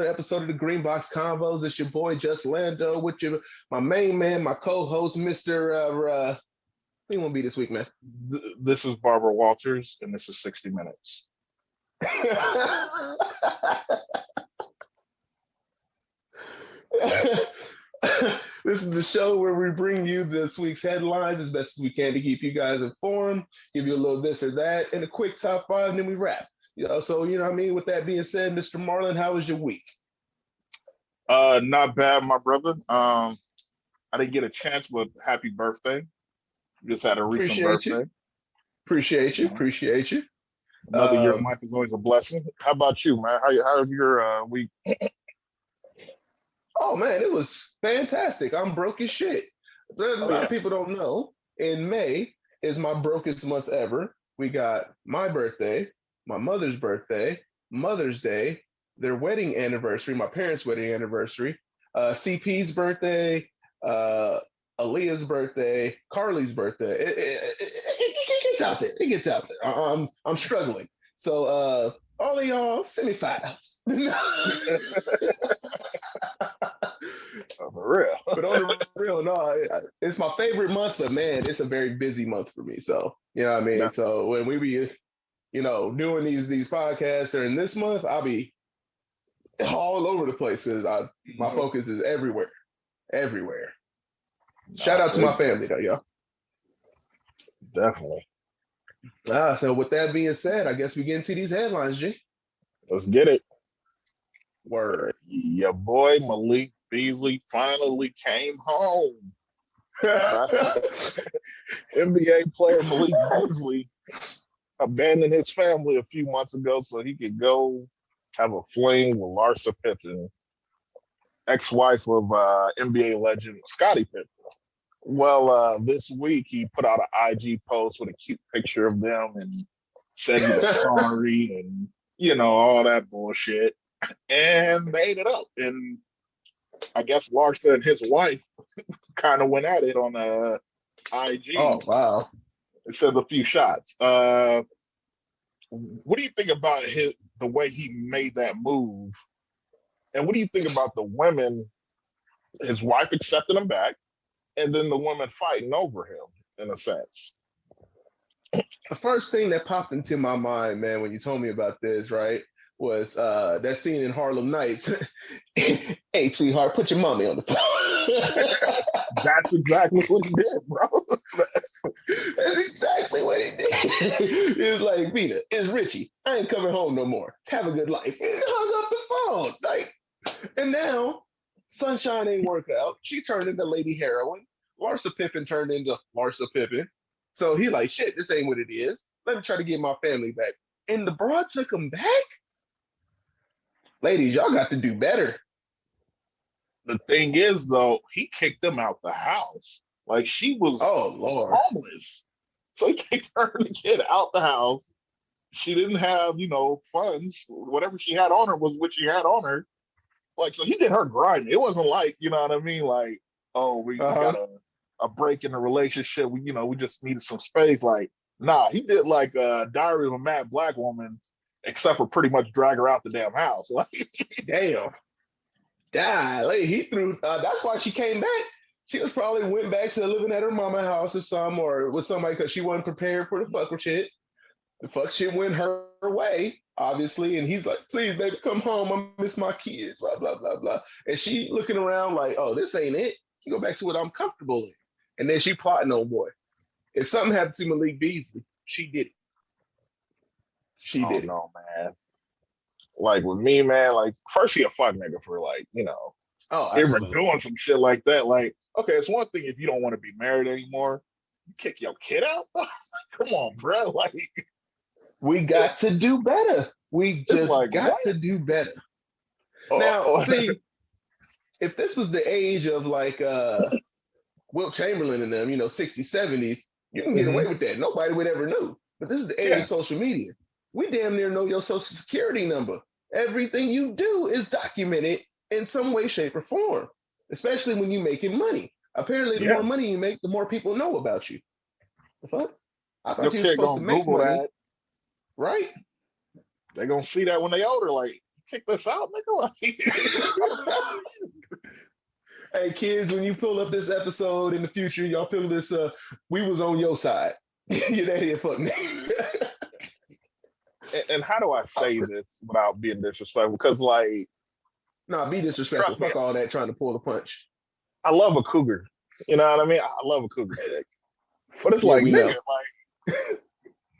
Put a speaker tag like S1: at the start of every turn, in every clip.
S1: another episode of the Greenbox Convos. It's your boy Just Lando with my main man, my co-host, Mr. What do you want to be this week, man?
S2: This is Barbara Walters, and this is 60 Minutes.
S1: This is the show where we bring you this week's headlines as best as we can to keep you guys informed, give you a little this or that, and a quick top five, and then we wrap. So you know what I mean? With that being said, Mr. Marlon, how was your week?
S2: Not bad, my brother. I didn't get a chance, but happy birthday. Just had a recent birthday.
S1: Appreciate you.
S2: Another year of life is always a blessing. How about you, man? How's your week?
S1: Oh man, it was fantastic. I'm broke as shit. A lot of people don't know. In May is my brokest month ever. We got my birthday, my mother's birthday, Mother's Day, their wedding anniversary, my parents' wedding anniversary, CP's birthday, Aaliyah's birthday, Carly's birthday. It gets out there. It gets out there. I'm struggling. So all of y'all, send me $5.
S2: For real.
S1: But on the real, no, it's my favorite month, but man, it's a very busy month for me. So, you know what I mean?
S2: Yeah.
S1: So when we be, doing these podcasts during this month, I'll be all over the place because my focus is everywhere. Shout out to my family though, y'all.
S2: Definitely.
S1: So with that being said, I guess we get into these headlines, G.
S2: Let's get it.
S1: Word.
S2: Your boy Malik Beasley finally came home. NBA player Malik Beasley abandoned his family a few months ago so he could go have a fling with Larsa Pippen, ex-wife of NBA legend Scottie Pippen. Well, this week he put out an IG post with a cute picture of them and said he was sorry and all that bullshit. And they ended up, and I guess Larsa and his wife kind of went at it on IG.
S1: Oh wow!
S2: It said a few shots. What do you think about the way he made that move? And what do you think about the women, his wife accepting him back, and then the women fighting over him, in a sense?
S1: The first thing that popped into my mind, man, when you told me about this, right, was that scene in Harlem Nights. Hey, sweetheart, put your mommy on the phone.
S2: That's exactly what he did, bro.
S1: That's exactly what he did. He was like, Vita, it's Richie. I ain't coming home no more. Have a good life. He hung up the phone. And now, Sunshine ain't work out. She turned into Lady Heroin. Larsa Pippen turned into Larsa Pippen. So he like, shit, this ain't what it is. Let me try to get my family back. And the broad took him back? Ladies, y'all got to do better.
S2: The thing is, though, he kicked them out the house. Like, she was homeless. So he kicked her and the kid out the house. She didn't have, funds. Whatever she had on her was what she had on her. Like, so he did her grimy. It wasn't like, you know what I mean? Like, oh, we got a break in the relationship. We just needed some space. Like, nah, he did like Diary of a Mad Black Woman, except for pretty much drag her out the damn house. Like,
S1: damn. Golly, he threw. That's why she came back. She was probably went back to living at her mama's house or with somebody because she wasn't prepared for the fuck shit. The fuck shit went her way, obviously, and he's like, "Please, baby, come home. I miss my kids." Blah blah blah blah. And she looking around like, "Oh, this ain't it. You go back to what I'm comfortable in." And then she plotting on boy. If something happened to Malik Beasley, she did it. She did it.
S2: No, man. Like with me, man, like first he a fuck nigga for ever doing some shit like that. Like, okay, it's one thing if you don't want to be married anymore, you kick your kid out. Come on, bro. Like,
S1: we got to do better. We just got to do better. Now, see, if this was the age of like Wilt Chamberlain and them, 60s, 70s, you can get away with that. Nobody would ever know. But this is the age of social media. We damn near know your social security number. Everything you do is documented in some way, shape, or form, especially when you're making money. Apparently, the more money you make, the more people know about you. The fuck? I thought you were supposed to make money. That. Right?
S2: They're going to see that when they older. Like, you kick this out, nigga. Like,
S1: hey kids, when you pull up this episode in the future, y'all pull this. We was on your side. You know, here, fuck me.
S2: and how do I say this without being disrespectful? Because like,
S1: be disrespectful. Fuck all that trying to pull the punch.
S2: I love a cougar. You know what I mean? I love a cougar chick. But it's like, nigga, like,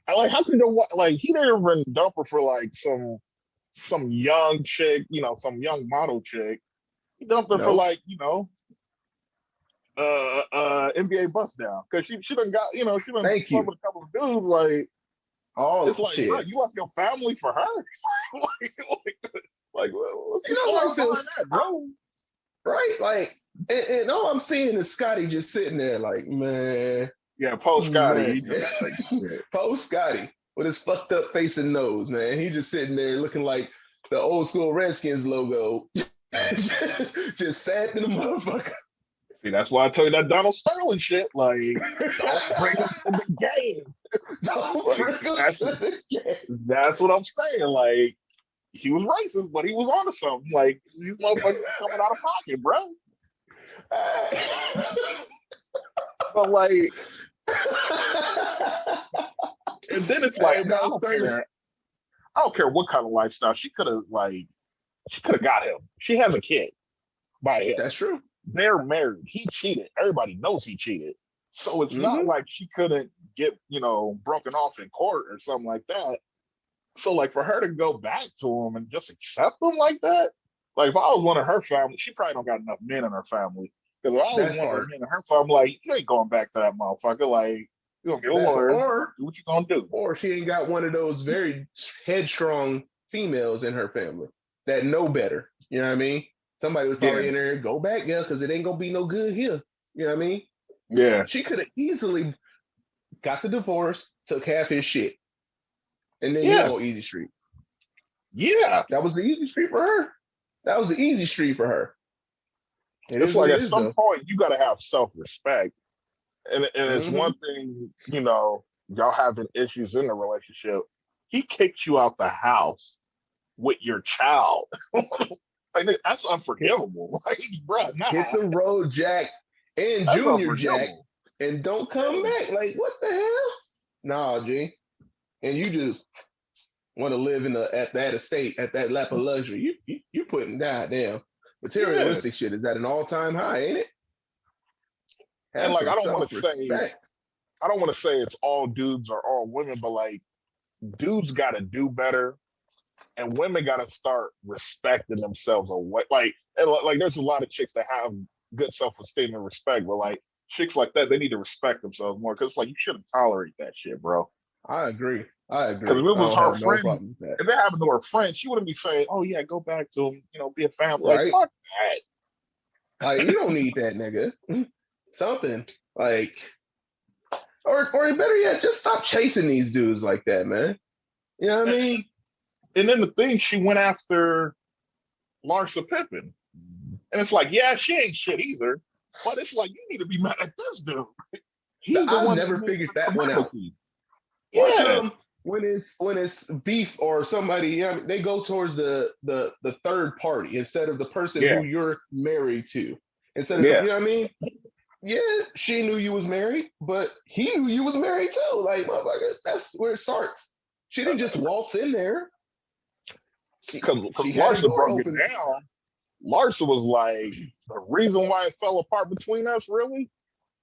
S2: I like, how can you like, he didn't even dump her for like some young chick, you know, some young model chick. He dumped her for like, you know, NBA bust down. Because she done got, you know, she done slept with a couple of dudes, like, it's like, bro, you left your family for her? like, what's the story behind that, bro?
S1: Right? Like, and all I'm seeing is Scotty just sitting there like, man.
S2: Yeah, post Scotty. Like,
S1: post Scotty with his fucked up face and nose, man. He just sitting there looking like the old school Redskins logo. Just sad in the motherfucker.
S2: See, that's why I tell you that Donald Sterling shit. Like, don't bring him to the game.
S1: Don't bring him to the game.
S2: That's what I'm saying. Like, he was racist, but he was onto something. Like, these motherfuckers coming out of pocket, bro. But like, and then it's like, man, I don't care what kind of lifestyle. She could have got him. She has a kid by him.
S1: That's true.
S2: They're married. He cheated. Everybody knows he cheated. So it's not like she couldn't get, you know, broken off in court or something like that. So like for her to go back to him and just accept him like that, like if I was one of her family, she probably don't got enough men in her family. Because if I was one of her men in her family, like, you ain't going back to that motherfucker. Like, you gonna get a lawyer, or do what you gonna do.
S1: Or she ain't got one of those very headstrong females in her family that know better. You know what I mean? Somebody was probably in there, go back, yeah, because it ain't gonna be no good here. You know what I mean?
S2: Yeah.
S1: She could have easily got the divorce, took half his shit, and then you go easy street.
S2: Yeah.
S1: That was the easy street for her. That was the easy street for her.
S2: It's like at some point you gotta have self-respect. And it's one thing, you know, y'all having issues in the relationship. He kicked you out the house with your child. Like, that's unforgivable. Like, bro,
S1: hit the road, Jack, and that's Junior Jack, and don't come back. Like, what the hell? Nah, G. And you just want to live at that estate, at that lap of luxury. You putting goddamn materialistic shit is at an all-time high, ain't it?
S2: And like, I don't want to say it's all dudes or all women, but like, dudes got to do better. And women got to start respecting themselves or what, like, and like, there's a lot of chicks that have good self-esteem and respect, but like chicks like that, they need to respect themselves more. Cause like, you shouldn't tolerate that shit, bro.
S1: I agree. Cause
S2: if it was her friend, if it happened to her friend, she wouldn't be saying, oh yeah, go back to him, you know, be a family. Right. Like, fuck
S1: that. Like, you don't need that, nigga. Something like, or better yet, just stop chasing these dudes like that, man. You know what I mean?
S2: And then the thing, she went after Larsa Pippen. And it's like, yeah, she ain't shit either. But it's like, you need to be mad at this dude.
S1: He's the one never figured that one out.
S2: Yeah.
S1: When it's beef or somebody, you know, they go towards the third party instead of the person who you're married to. Instead of, you know what I mean? Yeah, she knew you was married, but he knew you was married too. Like, motherfucker, that's where it starts. She didn't just waltz in there.
S2: Because Larsa broke it down. Larsa was like, the reason why it fell apart between us really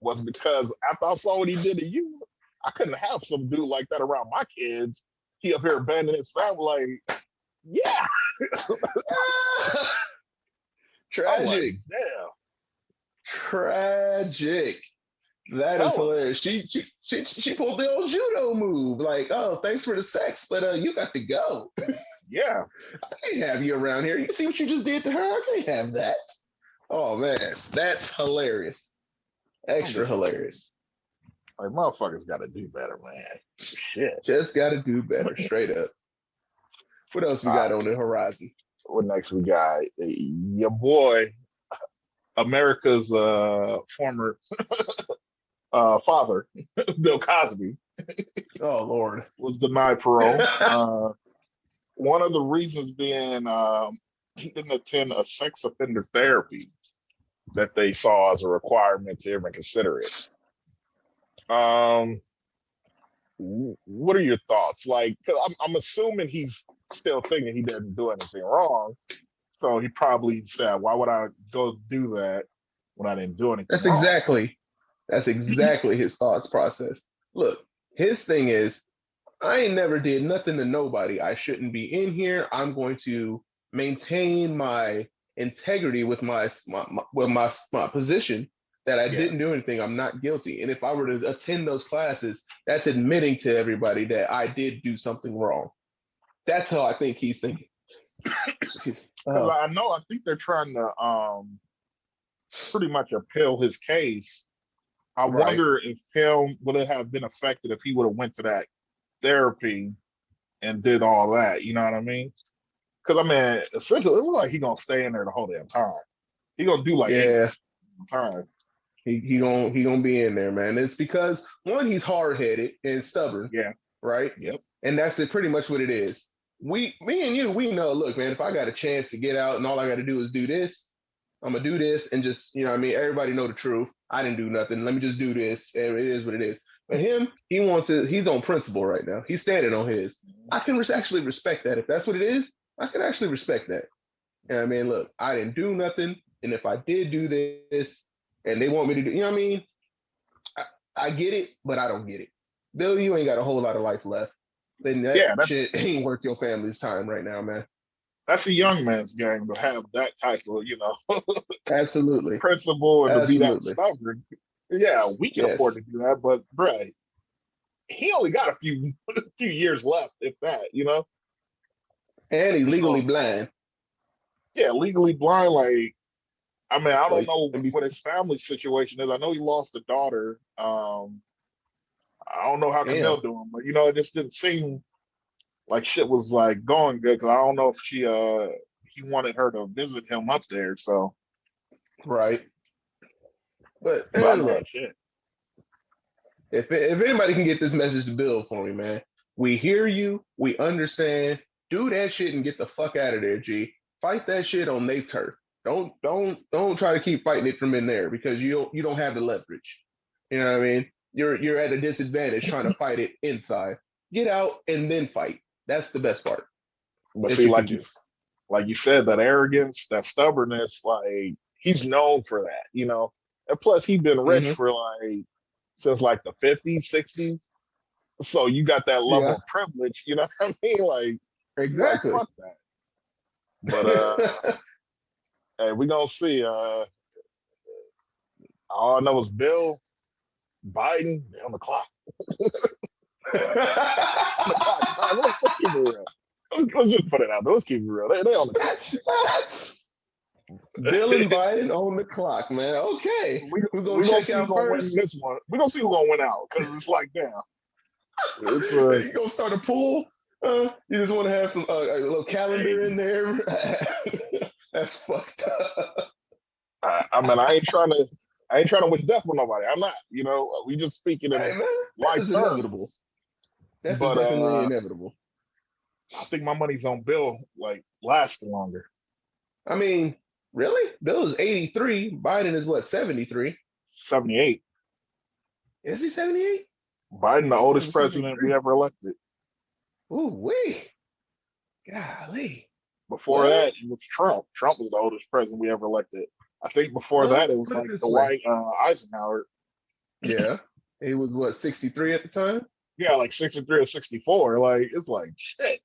S2: was because after I saw what he did to you, I couldn't have some dude like that around my kids. He up here abandoning his family. Like, yeah.
S1: Tragic.
S2: Like, damn.
S1: Tragic. That is hilarious. She pulled the old judo move. Like, oh, thanks for the sex, but you got to go.
S2: Yeah.
S1: I can't have you around here. You see what you just did to her? I can't have that. Oh man, that's hilarious. Extra hilarious.
S2: Like, motherfuckers got to do better, man. Shit.
S1: Just got to do better, straight up. What else we got on the horizon?
S2: What next we got? Your boy, America's former father, Bill Cosby.
S1: Oh Lord,
S2: was denied parole. one of the reasons being he didn't attend a sex offender therapy that they saw as a requirement to even consider it. What are your thoughts? Like, cause I'm assuming he's still thinking he didn't do anything wrong, so he probably said, "Why would I go do that when I didn't do anything
S1: That's
S2: wrong?"
S1: exactly that's exactly his thoughts process. Look, his thing is, I ain't never did nothing to nobody. I shouldn't be in here. I'm going to maintain my integrity with my position that I
S2: Yeah,
S1: didn't do anything. I'm not guilty. And if I were to attend those classes, that's admitting to everybody that I did do something wrong. That's how I think he's thinking.
S2: because I think they're trying to pretty much appeal his case. I
S1: Right.
S2: wonder if him would it have been affected if he would have went to that therapy and did all that. You know what I mean? Because I mean, essentially, it looks like he gonna stay in there the whole damn time. He gonna do like 8
S1: Yeah.
S2: time.
S1: He gonna be in there, man. It's because one, he's hard headed and stubborn,
S2: Yeah.
S1: right?
S2: Yep.
S1: And that's it, pretty much what it is. Me and you, we know. Look, man, if I got a chance to get out and all I got to do is do this, I'm gonna do this and just, you know, what I mean, everybody know the truth. I didn't do nothing. Let me just do this, and it is what it is. But him, he wants to. He's on principle right now. He's standing on his. I can actually respect that. If that's what it is, I can actually respect that. And I mean, look, I didn't do nothing, and if I did do this, and they want me to do, you know what I mean? I, I get it, but I don't get it. Bill, you ain't got a whole lot of life left. Then that
S2: Yeah.
S1: shit ain't worth your family's time right now, man.
S2: That's a young man's game to have that type of
S1: Absolutely.
S2: principle and to be that
S1: Absolutely.
S2: stubborn. Yeah, we can afford
S1: Yes.
S2: to do that, but bruh, he only got a few years left, if that.
S1: And he's legally
S2: So
S1: blind.
S2: yeah, legally blind. Like, I mean, I
S1: So
S2: don't
S1: he
S2: know
S1: can be,
S2: what his family situation is. I know he lost a daughter. I don't know how
S1: damn.
S2: Camille doing, but it just didn't seem like shit was like going good. Cause I don't know if he wanted her to visit him up there. So,
S1: Right. But
S2: but I
S1: and
S2: mean,
S1: look,
S2: shit.
S1: if anybody can get this message to Bill for me, man, we hear you, we understand. Do that shit and get the fuck out of there, G. Fight that shit on their turf. Don't try to keep fighting it from in there because you don't have the leverage. You know what I mean? You're at a disadvantage trying to fight it inside. Get out and then fight. That's the best part
S2: But
S1: that
S2: see,
S1: you can do.
S2: like you said, that arrogance, that stubbornness, like he's known for that. And plus, he's been rich
S1: Mm-hmm.
S2: for like since like the 50s, 60s. So you got that level
S1: Yeah,
S2: of privilege. You know what I mean? Like he's like,
S1: exactly.
S2: fuck that. But hey, we gonna see. All I know is Bill Biden they on the clock. On the clock. Let's keep it real. Let's just put it out there. Let's keep it real. They on the clock.
S1: Bill and Biden on the clock, man. Okay.
S2: we
S1: Who's gonna
S2: we gonna
S1: check
S2: see who's
S1: out
S2: gonna win
S1: first?
S2: this one. We gonna see who's gonna win out because it's like damn. It's
S1: You gonna start a pool? You just want to have some a little calendar
S2: hey,
S1: in there. That's fucked up.
S2: I mean I ain't trying to wish death on nobody. I'm not. We just speaking
S1: Hey
S2: in
S1: man, death
S2: life
S1: is inevitable.
S2: terms.
S1: Death is
S2: But
S1: definitely inevitable.
S2: I think my money's on Bill like lasting longer.
S1: I mean, really? Bill is 83. Biden is what, 73?
S2: 78.
S1: Is he 78?
S2: Biden, the
S1: I thought he
S2: oldest
S1: was
S2: president we
S1: 73.
S2: ever elected.
S1: Ooh, wait. Golly.
S2: Before
S1: Well,
S2: that, it was Trump. Trump was the oldest president we ever elected. I think before
S1: well,
S2: that, it was
S1: put it
S2: like
S1: this way.
S2: Dwight Eisenhower.
S1: Yeah. He was what, 63 at the time?
S2: Yeah, like 63 or 64. Like, it's like, shit.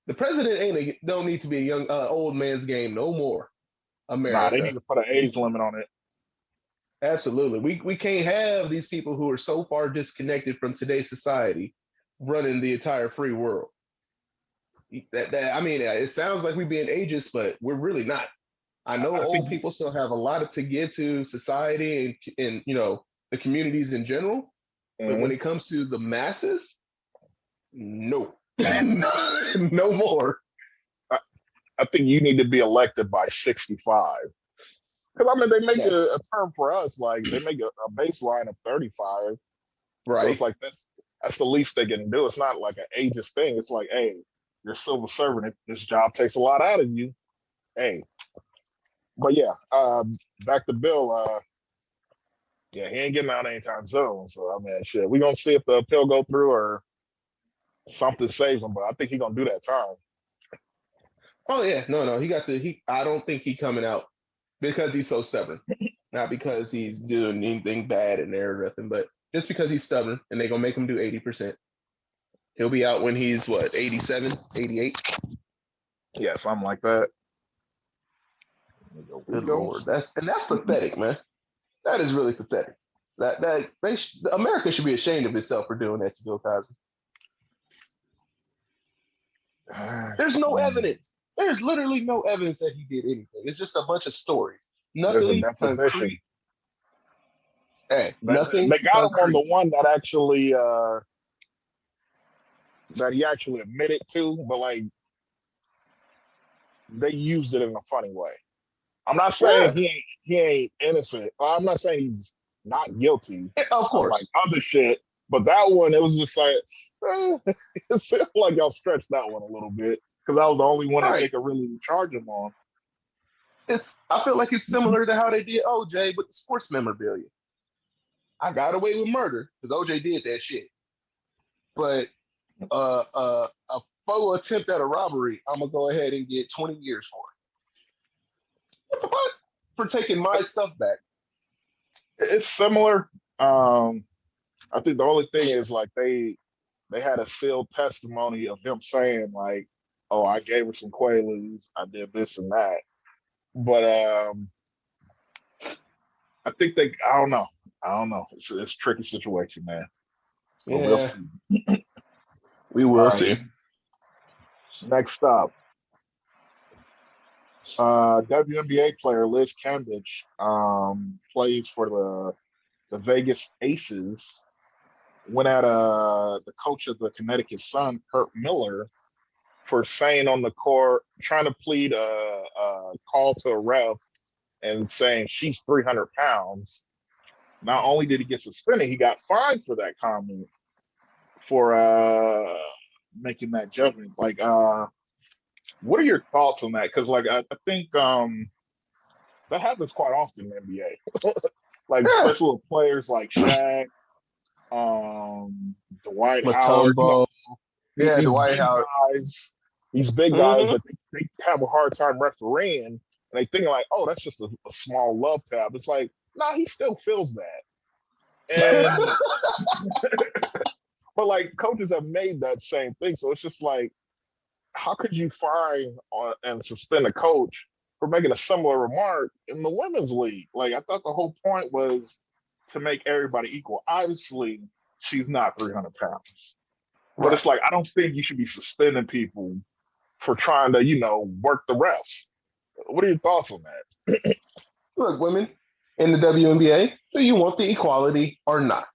S1: The president don't need to be a young old man's game no more.
S2: Nah, they need
S1: America.
S2: to put an age limit on it.
S1: Absolutely. We can't have these people who are so far disconnected from today's society running the entire free world. I mean, it sounds like we're being ageist, but we're really not. I know
S2: I think
S1: old people still have a lot to give to society and the communities in general, but when
S2: mhm.
S1: it comes to the masses, no, no more.
S2: I, I think you need to be elected by 65. Because, I mean, they make a
S1: That's
S2: term for us, like, they make a baseline of 35. So it's
S1: right.
S2: like this. That's the least they can do. It's not like an ageist thing. It's like, hey, you're a civil servant. This job takes a lot out of you. Hey, but yeah, back to Bill. Yeah, he ain't getting out anytime soon. So I mean, shit, we gonna see if the appeal go through or something saves him. But I think he gonna do that time.
S1: Oh yeah, no, he got to. I don't think he coming out because he's so stubborn, not because he's doing anything bad in there or nothing, but just because he's stubborn, and they gonna make him do 80%. He'll be out when he's what, 87, 88?
S2: Yeah, something like that.
S1: Good Lord, that's pathetic, man. That is really pathetic. America should be ashamed of itself for doing that to Bill Cosby. There's no evidence. There's literally no evidence that he did anything. It's just a bunch of stories. Nothing concrete. Hey, nothing.
S2: They got
S1: concrete.
S2: him on the one that actually that he actually admitted to, but like they used it in a funny way. I'm not saying he ain't innocent. I'm not saying he's not guilty.
S1: Of course,
S2: like other shit. But that one, it was just like it seemed like y'all stretched that one a little bit because that was the only one that they could really charge him on.
S1: I feel like it's similar to how they did OJ with the sports memorabilia. I got away with murder because OJ did that shit. But a faux attempt at a robbery, I'm gonna go ahead and get 20 years for it. What the fuck? For taking my stuff back.
S2: It's similar. I think the only thing is like they had a sealed testimony of him saying like, "Oh, I gave her some Quaaludes, I did this and that." But I think I don't know. It's a tricky situation, man.
S1: Yeah. But we'll see. We will see.
S2: Next up, WNBA player Liz Cambridge plays for the Vegas Aces. Went at the coach of the Connecticut Sun, Kurt Miller, for saying on the court, trying to plead a call to a ref and saying she's 300 pounds. Not only did he get suspended, he got fined for that comment for making that judgment. Like, what are your thoughts on that? Because, like, I think that happens quite often in the NBA. Like, especially with players like Shaq, Dwight Howard.
S1: Dwight Howard.
S2: These big guys that they have a hard time refereeing, and they think like, oh, that's just a small love tap. It's like, nah, he still feels that. And but like coaches have made that same thing, so it's just like, how could you fine and suspend a coach for making a similar remark in the women's league? Like, I thought the whole point was to make everybody equal. Obviously, she's not 300 pounds. But it's like, I don't think you should be suspending people for trying to, work the refs. What are your thoughts on that?
S1: Look, women in the WNBA, do you want the equality or not?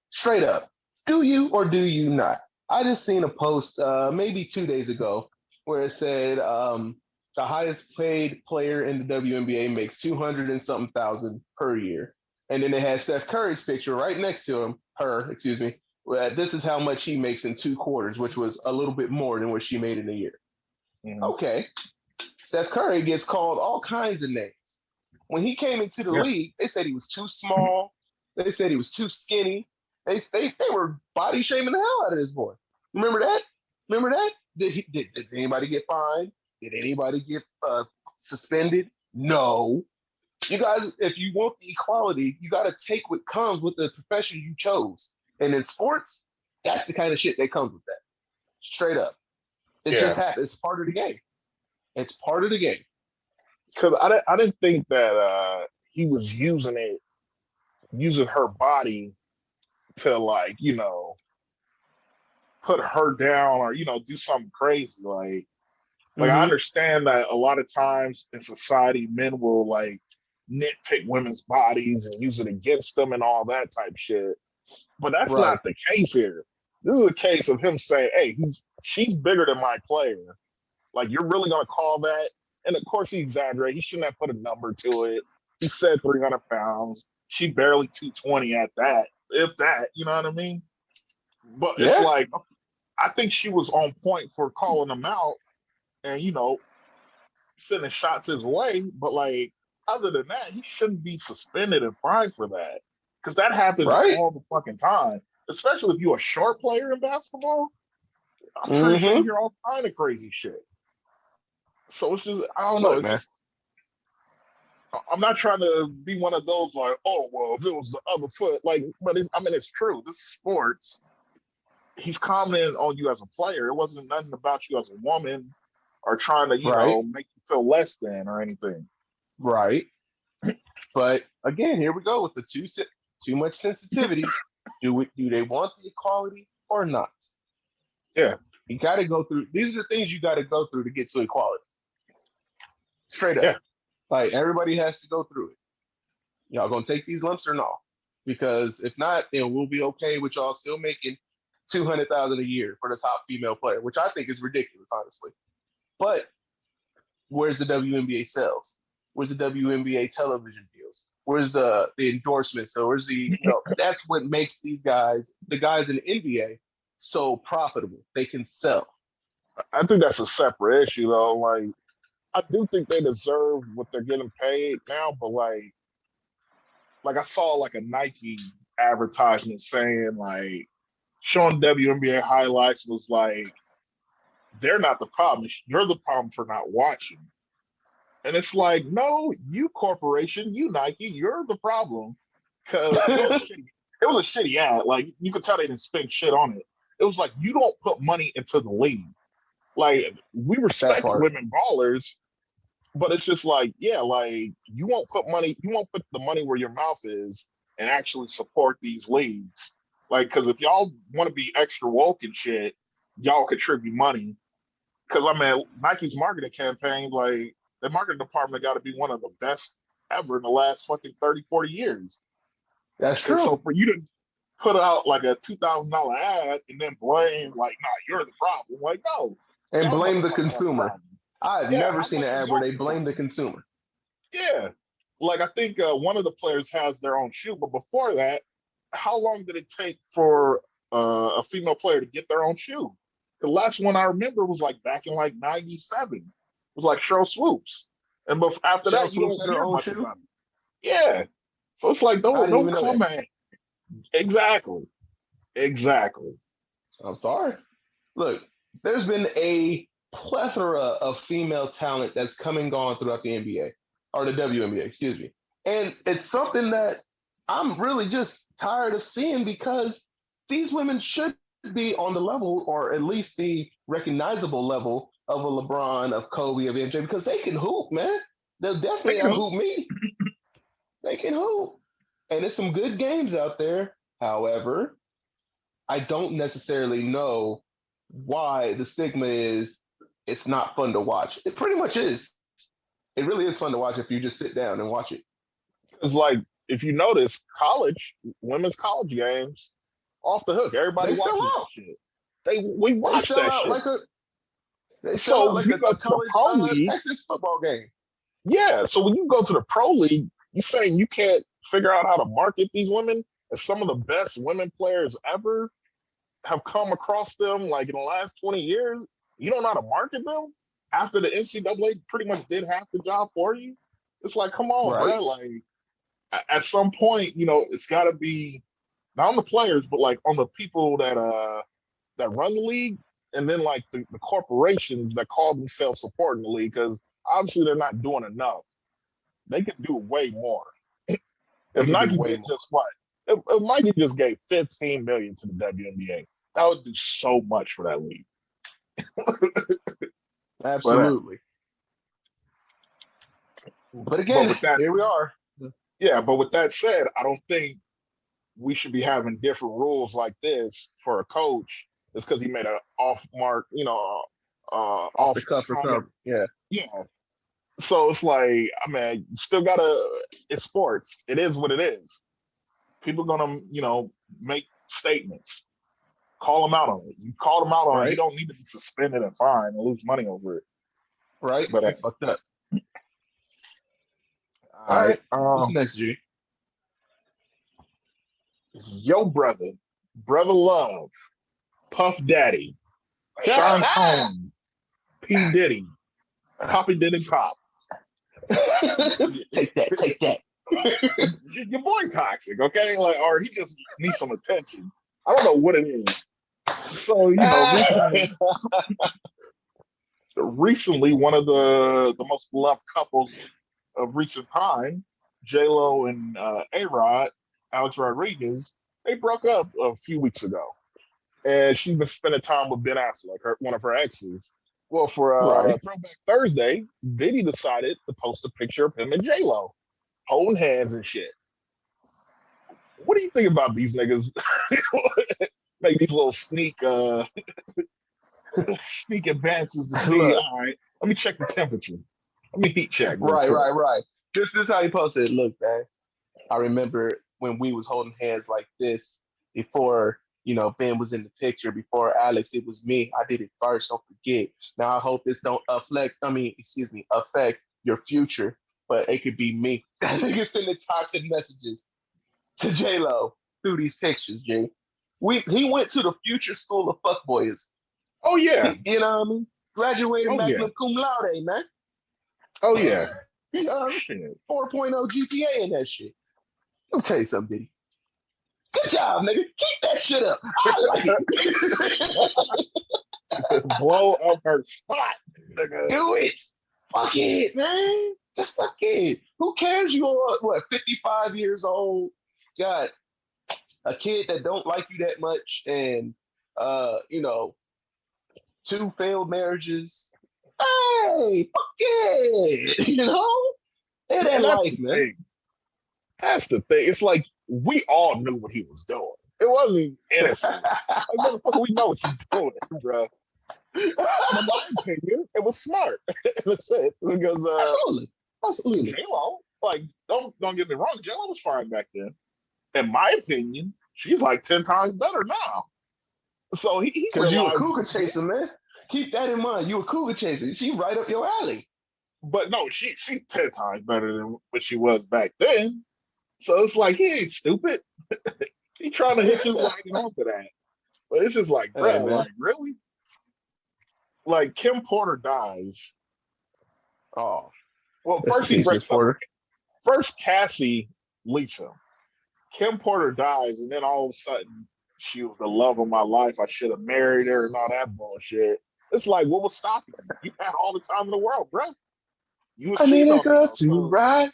S1: Straight up, do you or do you not? I just seen a post maybe 2 days ago where it said the highest paid player in the WNBA makes 200 and something thousand per year. And then they had Steph Curry's picture right next to her, this is how much he makes in 2 quarters, which was a little bit more than what she made in a year. Okay. Steph Curry gets called all kinds of names. When he came into the league, they said he was too small. They said he was too skinny. They were body shaming the hell out of this boy. Remember that? Did anybody get fined? Did anybody get suspended? No. You guys, if you want the equality, you got to take what comes with the profession you chose. And in sports, that's the kind of shit that comes with that. Straight up. It just happens. It's part of the game. It's part of the game.
S2: Because I didn't think that he was using her body to, like, put her down or, do something crazy. Like I understand that a lot of times in society, men will, like, nitpick women's bodies and use it against them and all that type shit. But that's not the case here. This is a case of him saying, hey, she's bigger than my player. Like, you're really going to call that? And of course he exaggerated. He shouldn't have put a number to it. He said 300 pounds. She barely 220 at that, if that, you know what I mean? But it's
S1: Yeah,
S2: like I think she was on point for calling him out and sending shots his way. But like other than that, he shouldn't be suspended and fined for that because that happens
S1: right.
S2: all the fucking time. Especially if you're a short player in basketball, I'm pretty sure you
S1: Mm-hmm.
S2: hear all kind of crazy shit. So it's just I don't know.
S1: Look,
S2: It's
S1: man.
S2: just I'm not trying to be one of those like, oh well, if it was the other foot, like, but I mean it's true. This is sports. He's commenting on you as a player. It wasn't nothing about you as a woman or trying to,
S1: Right,
S2: make you feel less than or anything.
S1: right. But again, here we go with the too much sensitivity. Do they want the equality or not?
S2: Yeah,
S1: You got to go through. These are the things you got to go through to get to equality. Straight up,
S2: yeah.
S1: like everybody has to go through it. Y'all gonna take these lumps or no? Because if not, then we'll be okay with y'all still making 200,000 a year for the top female player, which I think is ridiculous, honestly. But where's the WNBA sales? Where's the WNBA television deals? Where's the endorsements? So where's that's what makes these guys, the guys in the NBA, so profitable. They can sell.
S2: I think that's a separate issue though. Like, I do think they deserve what they're getting paid now, but like I saw like a Nike advertisement saying like showing WNBA highlights was like they're not the problem. You're the problem for not watching. And it's like, no, you corporation, you Nike, you're the problem. Cause it was a shitty ad. Like you could tell they didn't spend shit on it. It was like you don't put money into the league. Like we
S1: That
S2: respect
S1: part.
S2: women ballers, but it's just like, yeah, like you won't put the money where your mouth is and actually support these leagues. Like, cause if y'all want to be extra woke and shit, y'all contribute money. Cause I mean, Nike's marketing campaign, like the marketing department got to be one of the best ever in the last fucking 30, 40 years.
S1: That's
S2: And so
S1: true.
S2: for you to put out like a $2,000 ad and then blame like, nah, you're the problem. Like, no,
S1: And
S2: y'all
S1: blame the
S2: motherfuckers are the
S1: consumer.
S2: problem.
S1: I've
S2: Yeah,
S1: never
S2: how
S1: seen an
S2: much are
S1: ad where
S2: y'all
S1: they blame the
S2: supporting?
S1: consumer.
S2: Yeah. Like I think one of the players has their own shoe, but before that, how long did it take for a female player to get their own shoe? The last one I remember was like back in like '97. It was like Cheryl Swoops, and but after
S1: Cheryl
S2: that, you
S1: Swoops
S2: don't
S1: had her
S2: hear
S1: own
S2: much
S1: shoe.
S2: about it. Yeah. So it's like
S1: I didn't
S2: don't
S1: even know that.
S2: come at exactly, exactly.
S1: I'm sorry. Look, there's been a plethora of female talent that's come and gone throughout the NBA or the WNBA, excuse me. And it's something that I'm really just tired of seeing because these women should be on the level or at least the recognizable level of a LeBron, of Kobe, of MJ because they can hoop, man. They'll definitely
S2: Thinking
S1: out
S2: of
S1: hoop me. They can hoop. And there's some good games out there. However, I don't necessarily know why the stigma is it's not fun to watch. It pretty much is. It really is fun to watch if you just sit down and watch it.
S2: it's like if you notice, college women's college games off the hook. Everybody
S1: They sell
S2: watches that
S1: out.
S2: shit. We
S1: They
S2: watch
S1: sell
S2: that
S1: out
S2: shit.
S1: like a they sell
S2: So
S1: out
S2: when
S1: like
S2: you go
S1: a
S2: to the
S1: college
S2: pro league,
S1: Texas football game.
S2: yeah. So when you go to the pro league, you saying you can't figure out how to market these women, and some of the best women players ever have come across them like in the last 20 years. You don't know how to market them after the NCAA pretty much did half the job for you. It's like, come on,
S1: Right.
S2: bro. Like at some point, it's got to be not on the players, but like on the people that run the league, and then like the corporations that call themselves supporting the league, because obviously they're not doing enough. They could do way more.
S1: They
S2: If
S1: could do
S2: Nike
S1: way
S2: did
S1: more.
S2: just what? If Nike just gave 15 million to the WNBA, that would do so much for that league. But
S1: Absolutely. But
S2: but
S1: again,
S2: with that,
S1: here we are.
S2: yeah. But with that said, I don't think we should be having different rules like this for a coach. It's because he made an off mark,
S1: Off the
S2: off
S1: cuff
S2: comment.
S1: recovery. Yeah.
S2: Yeah. So it's like, I mean, you still gotta. It's sports. It is what it is. People gonna, make statements. Call him out on it. You called him out on it. He
S1: Right.
S2: don't need to be suspended and fined and lose money over it.
S1: Right.
S2: But
S1: That's fucked up.
S2: all
S1: All
S2: right,
S1: right. What's next, G?
S2: yo, brother, brother Love. Puff Daddy, Sean Combs, P. Diddy, Poppy Diddy Pop.
S1: Take that.
S2: Your boy toxic, okay? Like, or he just needs some attention. I don't know what it is. So, recently one of the most loved couples of recent time, J Lo and A-Rod, Alex Rodriguez, they broke up a few weeks ago, and she's been spending time with Ben Affleck, one of her exes. Well, for Throwback Thursday, Diddy decided to post a picture of him and J Lo holding hands and shit. What do you think about these niggas? Make these little sneak advances to see. All right, let me check the temperature. Let me heat check.
S1: Right. This is how he posted it. Look, man. I remember when we was holding hands like this before, Ben was in the picture. Before Alex, it was me. I did it first. Don't forget. Now I hope this don't affect your future, but it could be me. That nigga sending toxic messages to J Lo through these pictures, G. He went to the future school of fuckboys.
S2: Oh yeah,
S1: you know what I mean? Graduated magna cum laude, man.
S2: Oh yeah,
S1: 4.0 GPA in that shit. Let me tell you something, Diddy. Good job, nigga. Keep that shit up. I like
S2: it. Blow up her spot, nigga.
S1: Do it. Fuck it, man. Just fuck it. Who cares? You are 55 years old? Got a kid that don't like you that much, and 2 failed marriages. Hey, fuck it. It ain't life, man.
S2: Thing. That's the thing. It's like we all knew what he was doing. It wasn't innocent. Like, motherfucker, we know what you're doing, bro. In my opinion, it was smart in a sense because
S1: absolutely.
S2: J-Lo, like, don't get me wrong, J-Lo was fine back then. In my opinion, she's like 10 times better now. So he
S1: because you a cougar chaser, man. Keep that in mind. You a cougar chaser. She right up your alley.
S2: But no, she's 10 times better than what she was back then. So it's like he ain't stupid. He trying to hitch his wagon onto that. But it's just like, bro, like really? Like Kim Porter dies.
S1: Oh.
S2: Well, first he breaks up. First Cassie leaves him. Kim Porter dies, and then all of a sudden she was the love of my life. I should have married her and all that bullshit. It's like, what was stopping you? You had all the time in the world, bro. You was
S1: need a girl to right.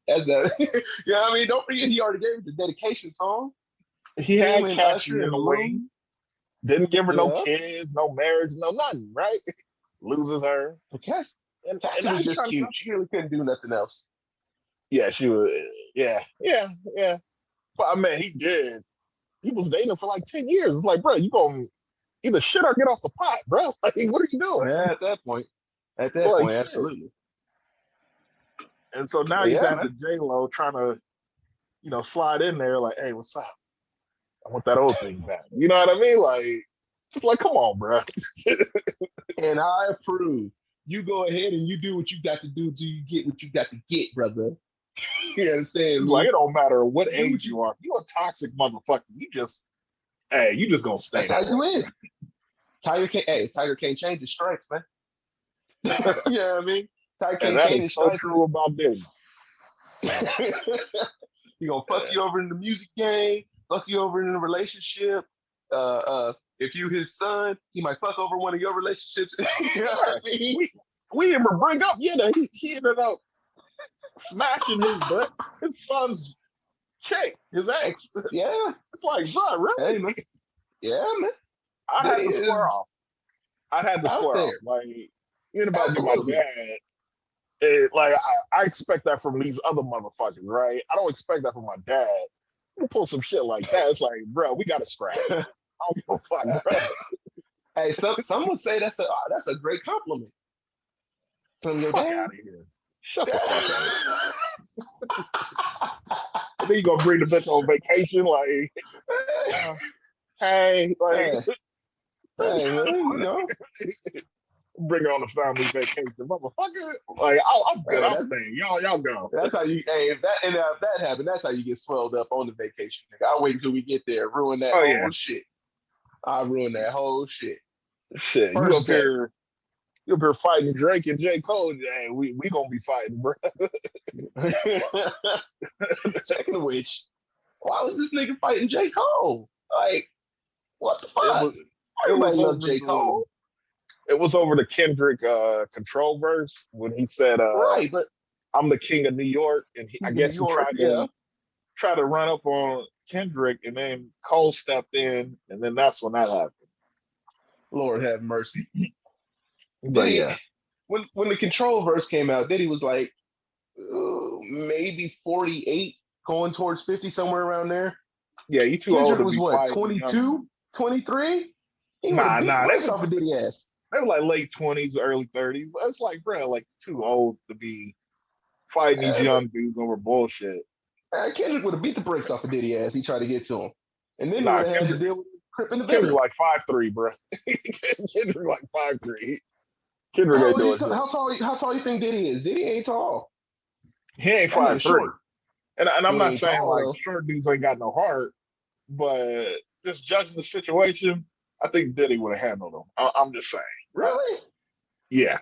S1: That's that. You know what I mean? Don't forget he already gave the dedication song.
S2: He had Cassie in the wing. Didn't give her no kids, no marriage, no nothing, right? Loses her.
S1: Cassie was just cute. She really couldn't do nothing else.
S2: Yeah, she was. Yeah. But I mean, he did. He was dating for like 10 years. It's like, bro, you gonna either shit or get off the pot, bro. Like, what are you doing?
S1: Yeah, at that point, absolutely.
S2: And so now he's after J-Lo trying to, slide in there like, hey, what's up? I want that old thing back. You know what I mean? Like, just like, come on, bro.
S1: And I approve. You go ahead and you do what you got to do till you get what you got to get, brother. You understand?
S2: Like, it don't matter what age you are. If you a toxic motherfucker, you just gonna stay.
S1: That's how you win. Tiger can't change his strengths, man. You know what I mean? Tiger can't change his strengths.
S2: That's so true about Diddy.
S1: He gonna fuck you over in the music game, fuck you over in the relationship. If you his son, he might fuck over one of your relationships. You know what I mean?
S2: We didn't even bring up, he ended up smashing his son's chick, his ex.
S1: Yeah.
S2: It's like, bro, really?
S1: Hey, man. Yeah, man.
S2: I had to square off. Like, about my dad. I expect that from these other motherfuckers, right? I don't expect that from my dad. You pull some shit like that. It's like, bro, we got to scrap. I don't give a fuck, bro.
S1: Hey, some would say that's a great compliment from your dad.
S2: Out of here. Shut the fuck up. And then you gonna bring the bitch on vacation, like, hey, like, bring her on a family vacation, motherfucker. Like, I'm good. I'm staying. Y'all go.
S1: That's how you. Hey, if that happened, that's how you get swelled up on the vacation. I'll wait until we get there, ruin that whole shit. I ruined that whole shit.
S2: Shit,
S1: First day.
S2: You up here fighting Drake and J. Cole. Hey, we gonna be fighting, bro.
S1: Second of which, why was this nigga fighting J. Cole? Like, what the
S2: It
S1: fuck?
S2: was it
S1: Everybody
S2: was over
S1: loves J. Cole.
S2: the Kendrick control verse when he said
S1: Right, but
S2: I'm the king of New York, and I
S1: King of New
S2: guess he
S1: York, yeah.
S2: tried to run up on Kendrick, and then Cole stepped in, and then that's when that happened.
S1: Lord have mercy.
S2: But
S1: Diddy,
S2: yeah,
S1: when the control verse came out, Diddy was like maybe 48, going towards 50, somewhere around there.
S2: yeah, you too old
S1: Kendrick
S2: to
S1: was
S2: be
S1: what,
S2: fighting young
S1: 22,
S2: dudes.
S1: 23? He would have
S2: Nah,
S1: beat the
S2: nah,
S1: brakes off of Diddy ass.
S2: they were like late 20s, early 30s. But it's like, bro, like too old to be fighting these young dudes over bullshit.
S1: Kendrick would have beat the brakes off of Diddy ass. He tried to get to him. And then they
S2: Nah,
S1: would have had to deal with Crip and the
S2: Kendrick
S1: Venom.
S2: like 5'3", bro. Kendrick like 5'3". Kendrick ain't doing shit.
S1: How tall you think Diddy is? Diddy ain't tall.
S2: He ain't
S1: That man
S2: 5'3".
S1: short.
S2: And I'm
S1: He
S2: not
S1: ain't
S2: saying
S1: tall
S2: like
S1: though.
S2: short dudes ain't got no heart, but just judging the situation, I think Diddy would have handled him. I'm just saying.
S1: Really?
S2: Yeah.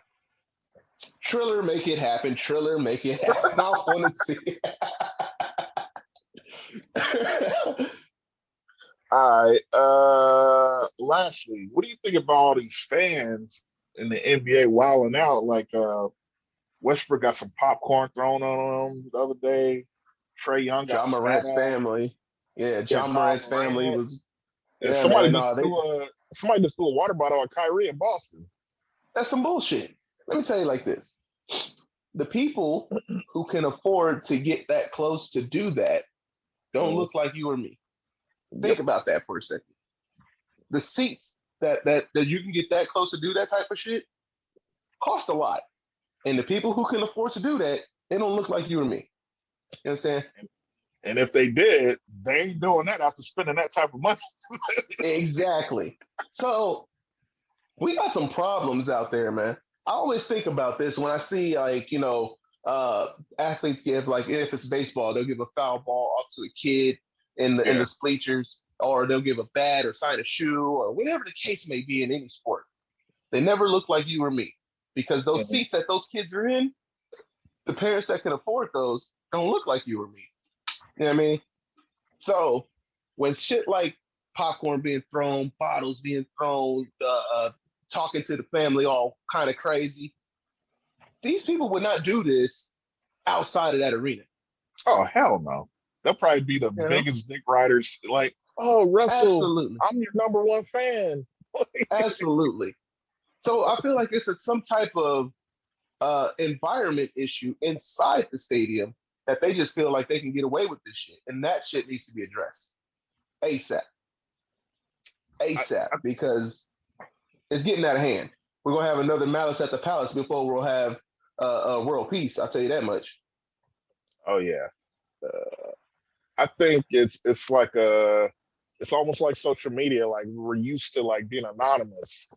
S1: Triller, make it happen. Triller, make it happen. I want to see it.
S2: All right. Lastly, what do you think about all these fans in the NBA wilding out? Like Westbrook got some popcorn thrown on him the other day. Trae Young got
S1: John
S2: spat
S1: Morant's
S2: at.
S1: family. Yeah,
S2: Yeah,
S1: John
S2: John
S1: Morant's family
S2: Morant.
S1: was.
S2: And
S1: Yeah, man. No,
S2: somebody just threw a water bottle at Kyrie in Boston.
S1: that's some bullshit. Let me tell you like this: the people who can afford to get that close to do that don't look like you or me. Think
S2: Yep.
S1: about that for a second. The seats that you can get that close to do that type of shit cost a lot, and the people who can afford to do that, they don't look like you or me. You understand?
S2: And if they did, they ain't doing that after spending that type of money.
S1: Exactly. So we got some problems out there, man. I always think about this when I see like, athletes give, like, if it's baseball, they'll give a foul ball off to a kid in
S2: Yeah.
S1: the bleachers, or they'll give a bat or sign a shoe or whatever the case may be in any sport. They never look like you or me, because those
S2: Mhm.
S1: seats that those kids are in, the parents that can afford those don't look like you or me. You know what I mean? So when shit like popcorn being thrown, bottles being thrown, talking to the family all kind of crazy, these people would not do this outside of that arena.
S2: Oh hell no. They'll probably be the
S1: You know?
S2: biggest dick riders. Like, oh Russell,
S1: Absolutely.
S2: I'm your number one fan.
S1: Absolutely. So I feel like it's some type of environment issue inside the stadium that they just feel like they can get away with this shit. And that shit needs to be addressed ASAP. ASAP, because it's getting out of hand. We're gonna have another Malice at the Palace before we'll have world peace. I'll tell you that much.
S2: Oh yeah. I think it's like it's almost like social media. Like we're used to like being anonymous, so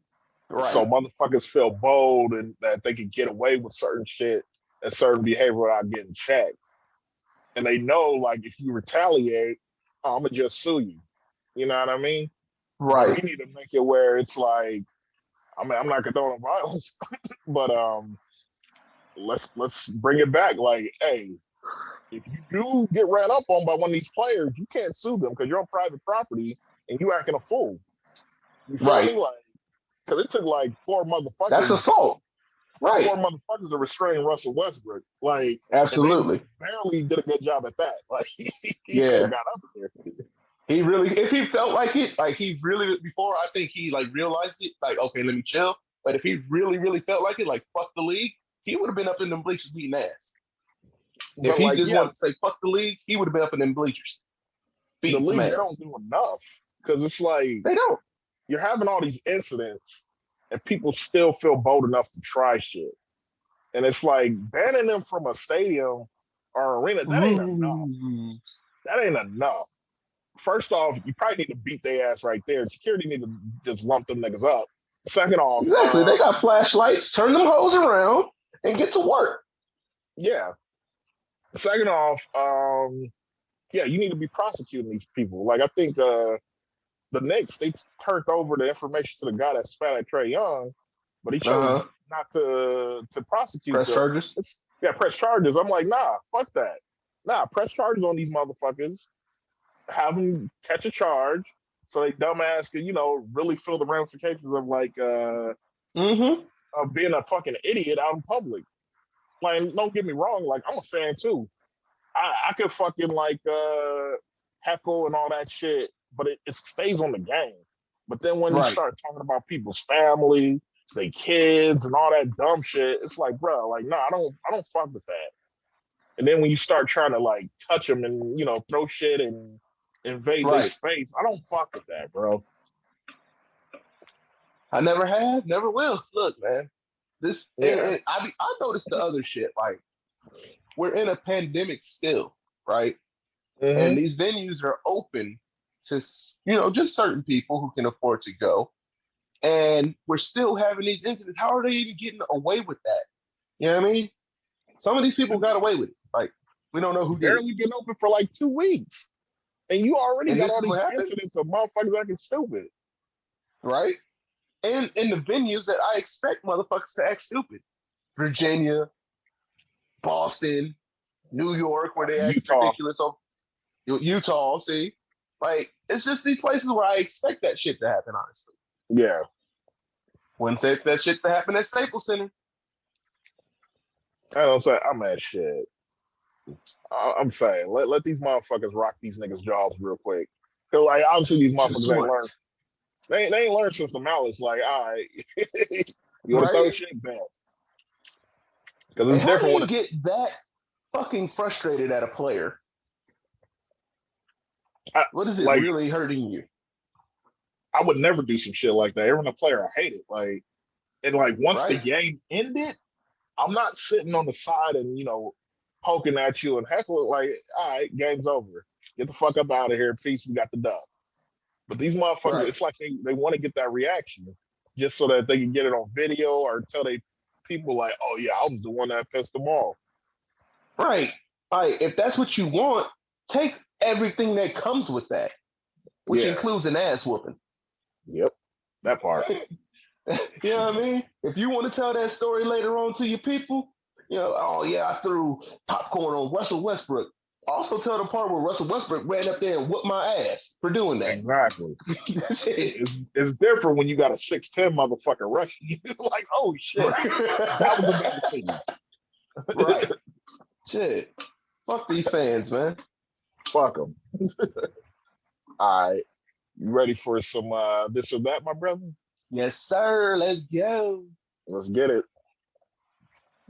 S1: Right.
S2: motherfuckers feel bold and that they can get away with certain shit and certain behavior without getting checked. And they know like if you retaliate, oh, I'm gonna just sue you. You know what I mean? But
S1: Right.
S2: we need to make it where it's like, I mean, I'm not condoning violence, but let's bring it back. Like, hey, if you do get ran up on by one of these players, you can't sue them because you're on private property and you acting a fool. You feel
S1: Right.
S2: me? Like, because it took like
S1: That's assault. Right.
S2: four motherfuckers to restrain Russell Westbrook. Like, and they
S1: Absolutely.
S2: barely did a good job at that. Like, he could
S1: Yeah.
S2: have got up there.
S1: He really, if he felt like it, like he really, before I think he like realized it, like, okay, let me chill. But if he really, really felt like it, like, fuck the league, he would have been up in them bleachers beating ass. If
S2: But
S1: he
S2: like,
S1: just
S2: yeah,
S1: wanted to say fuck the league, he would have been up in them bleachers
S2: the
S1: beating some
S2: league, they don't
S1: ass.
S2: do enough because it's like
S1: They don't.
S2: you're having all these incidents and people still feel bold enough to try shit. And it's like banning them from a stadium or arena, that ain't enough.
S1: Ooh.
S2: That ain't enough. First off, you probably need to beat their ass right there. Security need to just lump them niggas up. Second off,
S1: Exactly. They got flashlights. Turn them hoes around and get to work.
S2: yeah. Second off, yeah, you need to be prosecuting these people. Like I think the Knicks, they turned over the information to the guy that spat at Trae Young, but he chose not to prosecute
S1: press charges.
S2: Press charges. I'm like, nah, fuck that. Nah, press charges on these motherfuckers. Have them catch a charge so they dumbass can, really feel the ramifications of like of being a fucking idiot out in public. Like, don't get me wrong, like I'm a fan too. I could fucking like heckle and all that shit, but it stays on the game. But then when you start talking about people's family, their kids, and all that dumb shit, it's like, bro, like, no, I don't fuck with that. And then when you start trying to like touch them and throw shit and invade their space, I don't fuck with that, bro.
S1: I never have, never will. Look, man, and I noticed the other shit. Like, we're in a pandemic still, right? And these venues are open to just certain people who can afford to go, and we're still having these incidents. How are they even getting away with that? You know what I mean? Some of these people got away with it. Like, we don't know who did.
S2: Barely been open for like 2 weeks, and you already got all these incidents of motherfuckers acting stupid,
S1: right? And in the venues that I expect motherfuckers to act stupid, Virginia, Boston, New York, where they act ridiculous. Utah, see, like, it's just these places where I expect that shit to happen. Honestly,
S2: yeah.
S1: Wouldn't say that shit to happen at Staples Center.
S2: I don't say I'm at shit. I'm saying let these motherfuckers rock these niggas' jaws real quick. Cause like obviously these motherfuckers ain't learned. They ain't learned since the malice. Like, all right, you want to throw shit back? Because it's different.
S1: How do you get that fucking frustrated at a player? What is it like, really hurting you?
S2: I would never do some shit like that. Everyone a player, I hate it. Like, and like once the game ended, I'm not sitting on the side and poking at you and heckling. Like, all right, game's over. Get the fuck up out of here. Peace. We got the dub. But these motherfuckers, it's like they want to get that reaction just so that they can get it on video or tell they people like, oh yeah, I was the one that pissed them off.
S1: Right. If that's what you want, take everything that comes with that, which includes an ass whooping.
S2: Yep, that part.
S1: You know what I mean? If you want to tell that story later on to your people, oh yeah, I threw popcorn on Russell Westbrook. Also tell the part where Russell Westbrook ran up there and whooped my ass for doing that.
S2: Exactly. It's different when you got a 6'10" motherfucker rushing you. Like, oh shit, that was a bad decision.
S1: Right. Shit. Fuck these fans, man.
S2: Fuck them. All right. You ready for some this or that, my brother?
S1: Yes, sir. Let's go.
S2: Let's get it.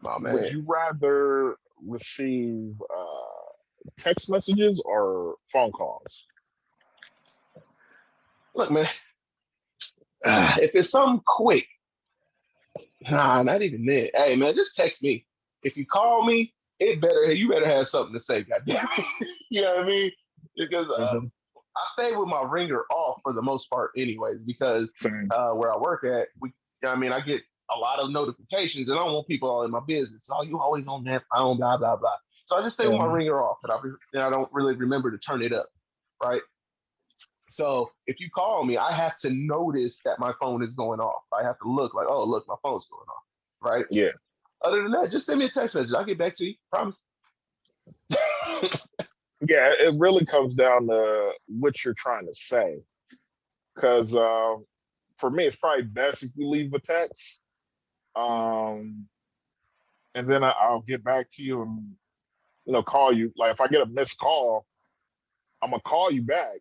S1: Oh, man.
S2: Would you rather receive text messages or phone calls?
S1: Look, man. If it's something quick, nah, not even that. Hey, man, just text me. If you call me, you better have something to say, goddamn. You know what I mean? Because I stay with my ringer off for the most part, anyways. Because where I work at, I get a lot of notifications, and I don't want people all in my business. Oh, you always on that phone, blah blah blah. So I just stay with my ringer off, but I don't really remember to turn it up, right? So if you call me, I have to notice that my phone is going off. I have to look like, oh, look, my phone's going off, right?
S2: Yeah.
S1: Other than that, just send me a text message. I'll get back to you. Promise.
S2: Yeah, it really comes down to what you're trying to say. Because for me, it's probably best if you leave a text. And then I'll get back to you and call you. Like if I get a missed call, I'm gonna call you back.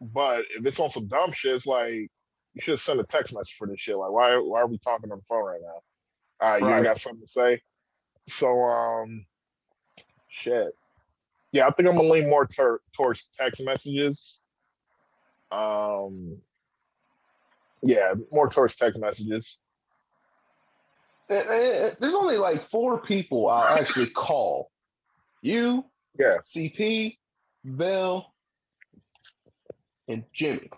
S2: But if it's on some dumb shit, it's like you should send a text message for this shit. Like why are we talking on the phone right now? All right, you ain't got something to say. So shit. Yeah, I think I'm gonna lean more towards text messages. Yeah, more towards text messages.
S1: There's only like 4 people I'll actually call. You, CP, Bell, and Jimmy.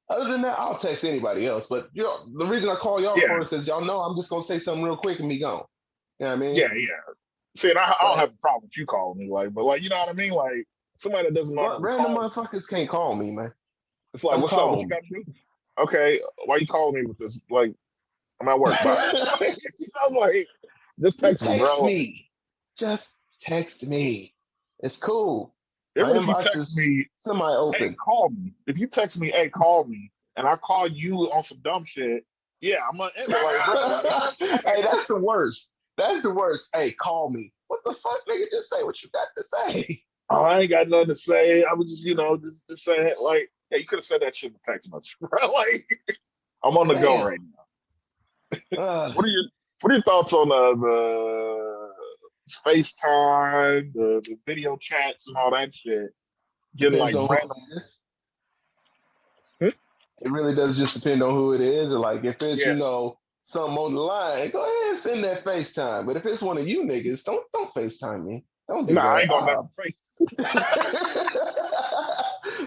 S1: Other than that, I'll text anybody else. But the reason I call y'all for is because y'all know I'm just gonna say something real quick and be gone. You know what I mean?
S2: Yeah. See, and I don't have a problem with you calling me, but you know what I mean? Like somebody that doesn't know.
S1: Random motherfuckers can't call me, man.
S2: It's like,
S1: Come
S2: what's up? What
S1: call
S2: you
S1: me.
S2: got to do? Okay, why you calling me with this? Like, I'm at work. Bye. I'm like, just text me,
S1: Text
S2: bro.
S1: me. Just text me. It's cool. My
S2: Even if you
S1: inbox
S2: text
S1: is
S2: me, hey,
S1: semi-open.
S2: call me. If you text me, hey, call me, and I call you on some dumb shit, yeah, I'm gonna end it. Like, bro, like,
S1: Hey, that's the worst. That's the worst. Hey, call me. What the fuck, nigga? Just say what you got to say.
S2: oh, I ain't got nothing to say. I was just, just saying, like, yeah, you could have said that shit in text message, bro. Like, I'm on the go
S1: Damn.
S2: right now.
S1: Uh,
S2: What are your thoughts on the FaceTime, the video chats, and all that shit? Getting
S1: depends
S2: like
S1: on who
S2: random.
S1: it is. It really does just depend on who it is. Like if it's,
S2: Yeah,
S1: something on the line, go ahead and send that FaceTime. But if it's one of you niggas, don't FaceTime me. Don't do
S2: nah, I
S1: that.
S2: ain't gonna never face.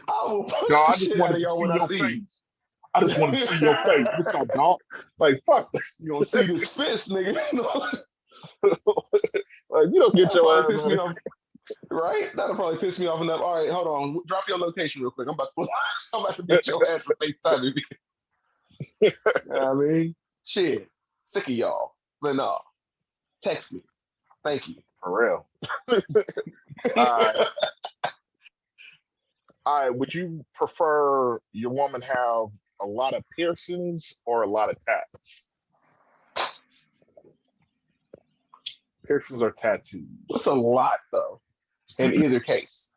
S1: I will
S2: No,
S1: punch the
S2: I just
S1: shit out
S2: wanted
S1: of
S2: to
S1: y'all
S2: see
S1: when I
S2: your
S1: see
S2: face.
S1: you.
S2: I just wanted to see your face. What's up, dog? Like, fuck.
S1: You gonna see this fist, nigga.
S2: Like, you don't get
S1: That'll
S2: your
S1: probably
S2: ass
S1: piss
S2: out
S1: me
S2: of
S1: off, right? That'll probably piss me off enough. All right, hold on. Drop your location real quick. I'm about to beat your ass for FaceTime.
S2: here.
S1: I mean, shit. Sick of y'all. But no, text me. Thank you.
S2: For real. All right. All right. Would you prefer your woman have a lot of piercings or a lot of tats? Piercings or tattoos?
S1: What's a lot though? In either case,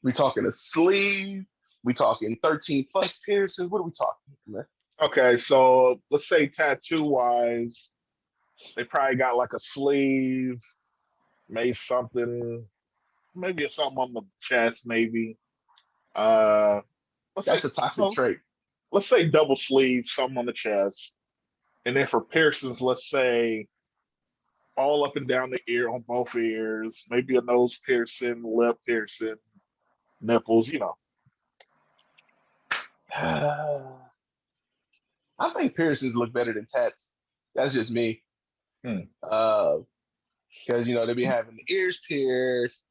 S1: we talking a sleeve. We talking 13 plus piercings. What are we talking, man?
S2: Okay, so let's say tattoo wise, they probably got like a sleeve, maybe something, maybe something on the chest, maybe. Uh, let's say
S1: That's a toxic
S2: no,
S1: trait.
S2: let's say double sleeve, something on the chest, and then for piercings, let's say all up and down the ear on both ears, maybe a nose piercing, lip piercing, nipples.
S1: I think piercings look better than tats. That's just me.
S2: Hmm.
S1: Because they be having the ears pierced,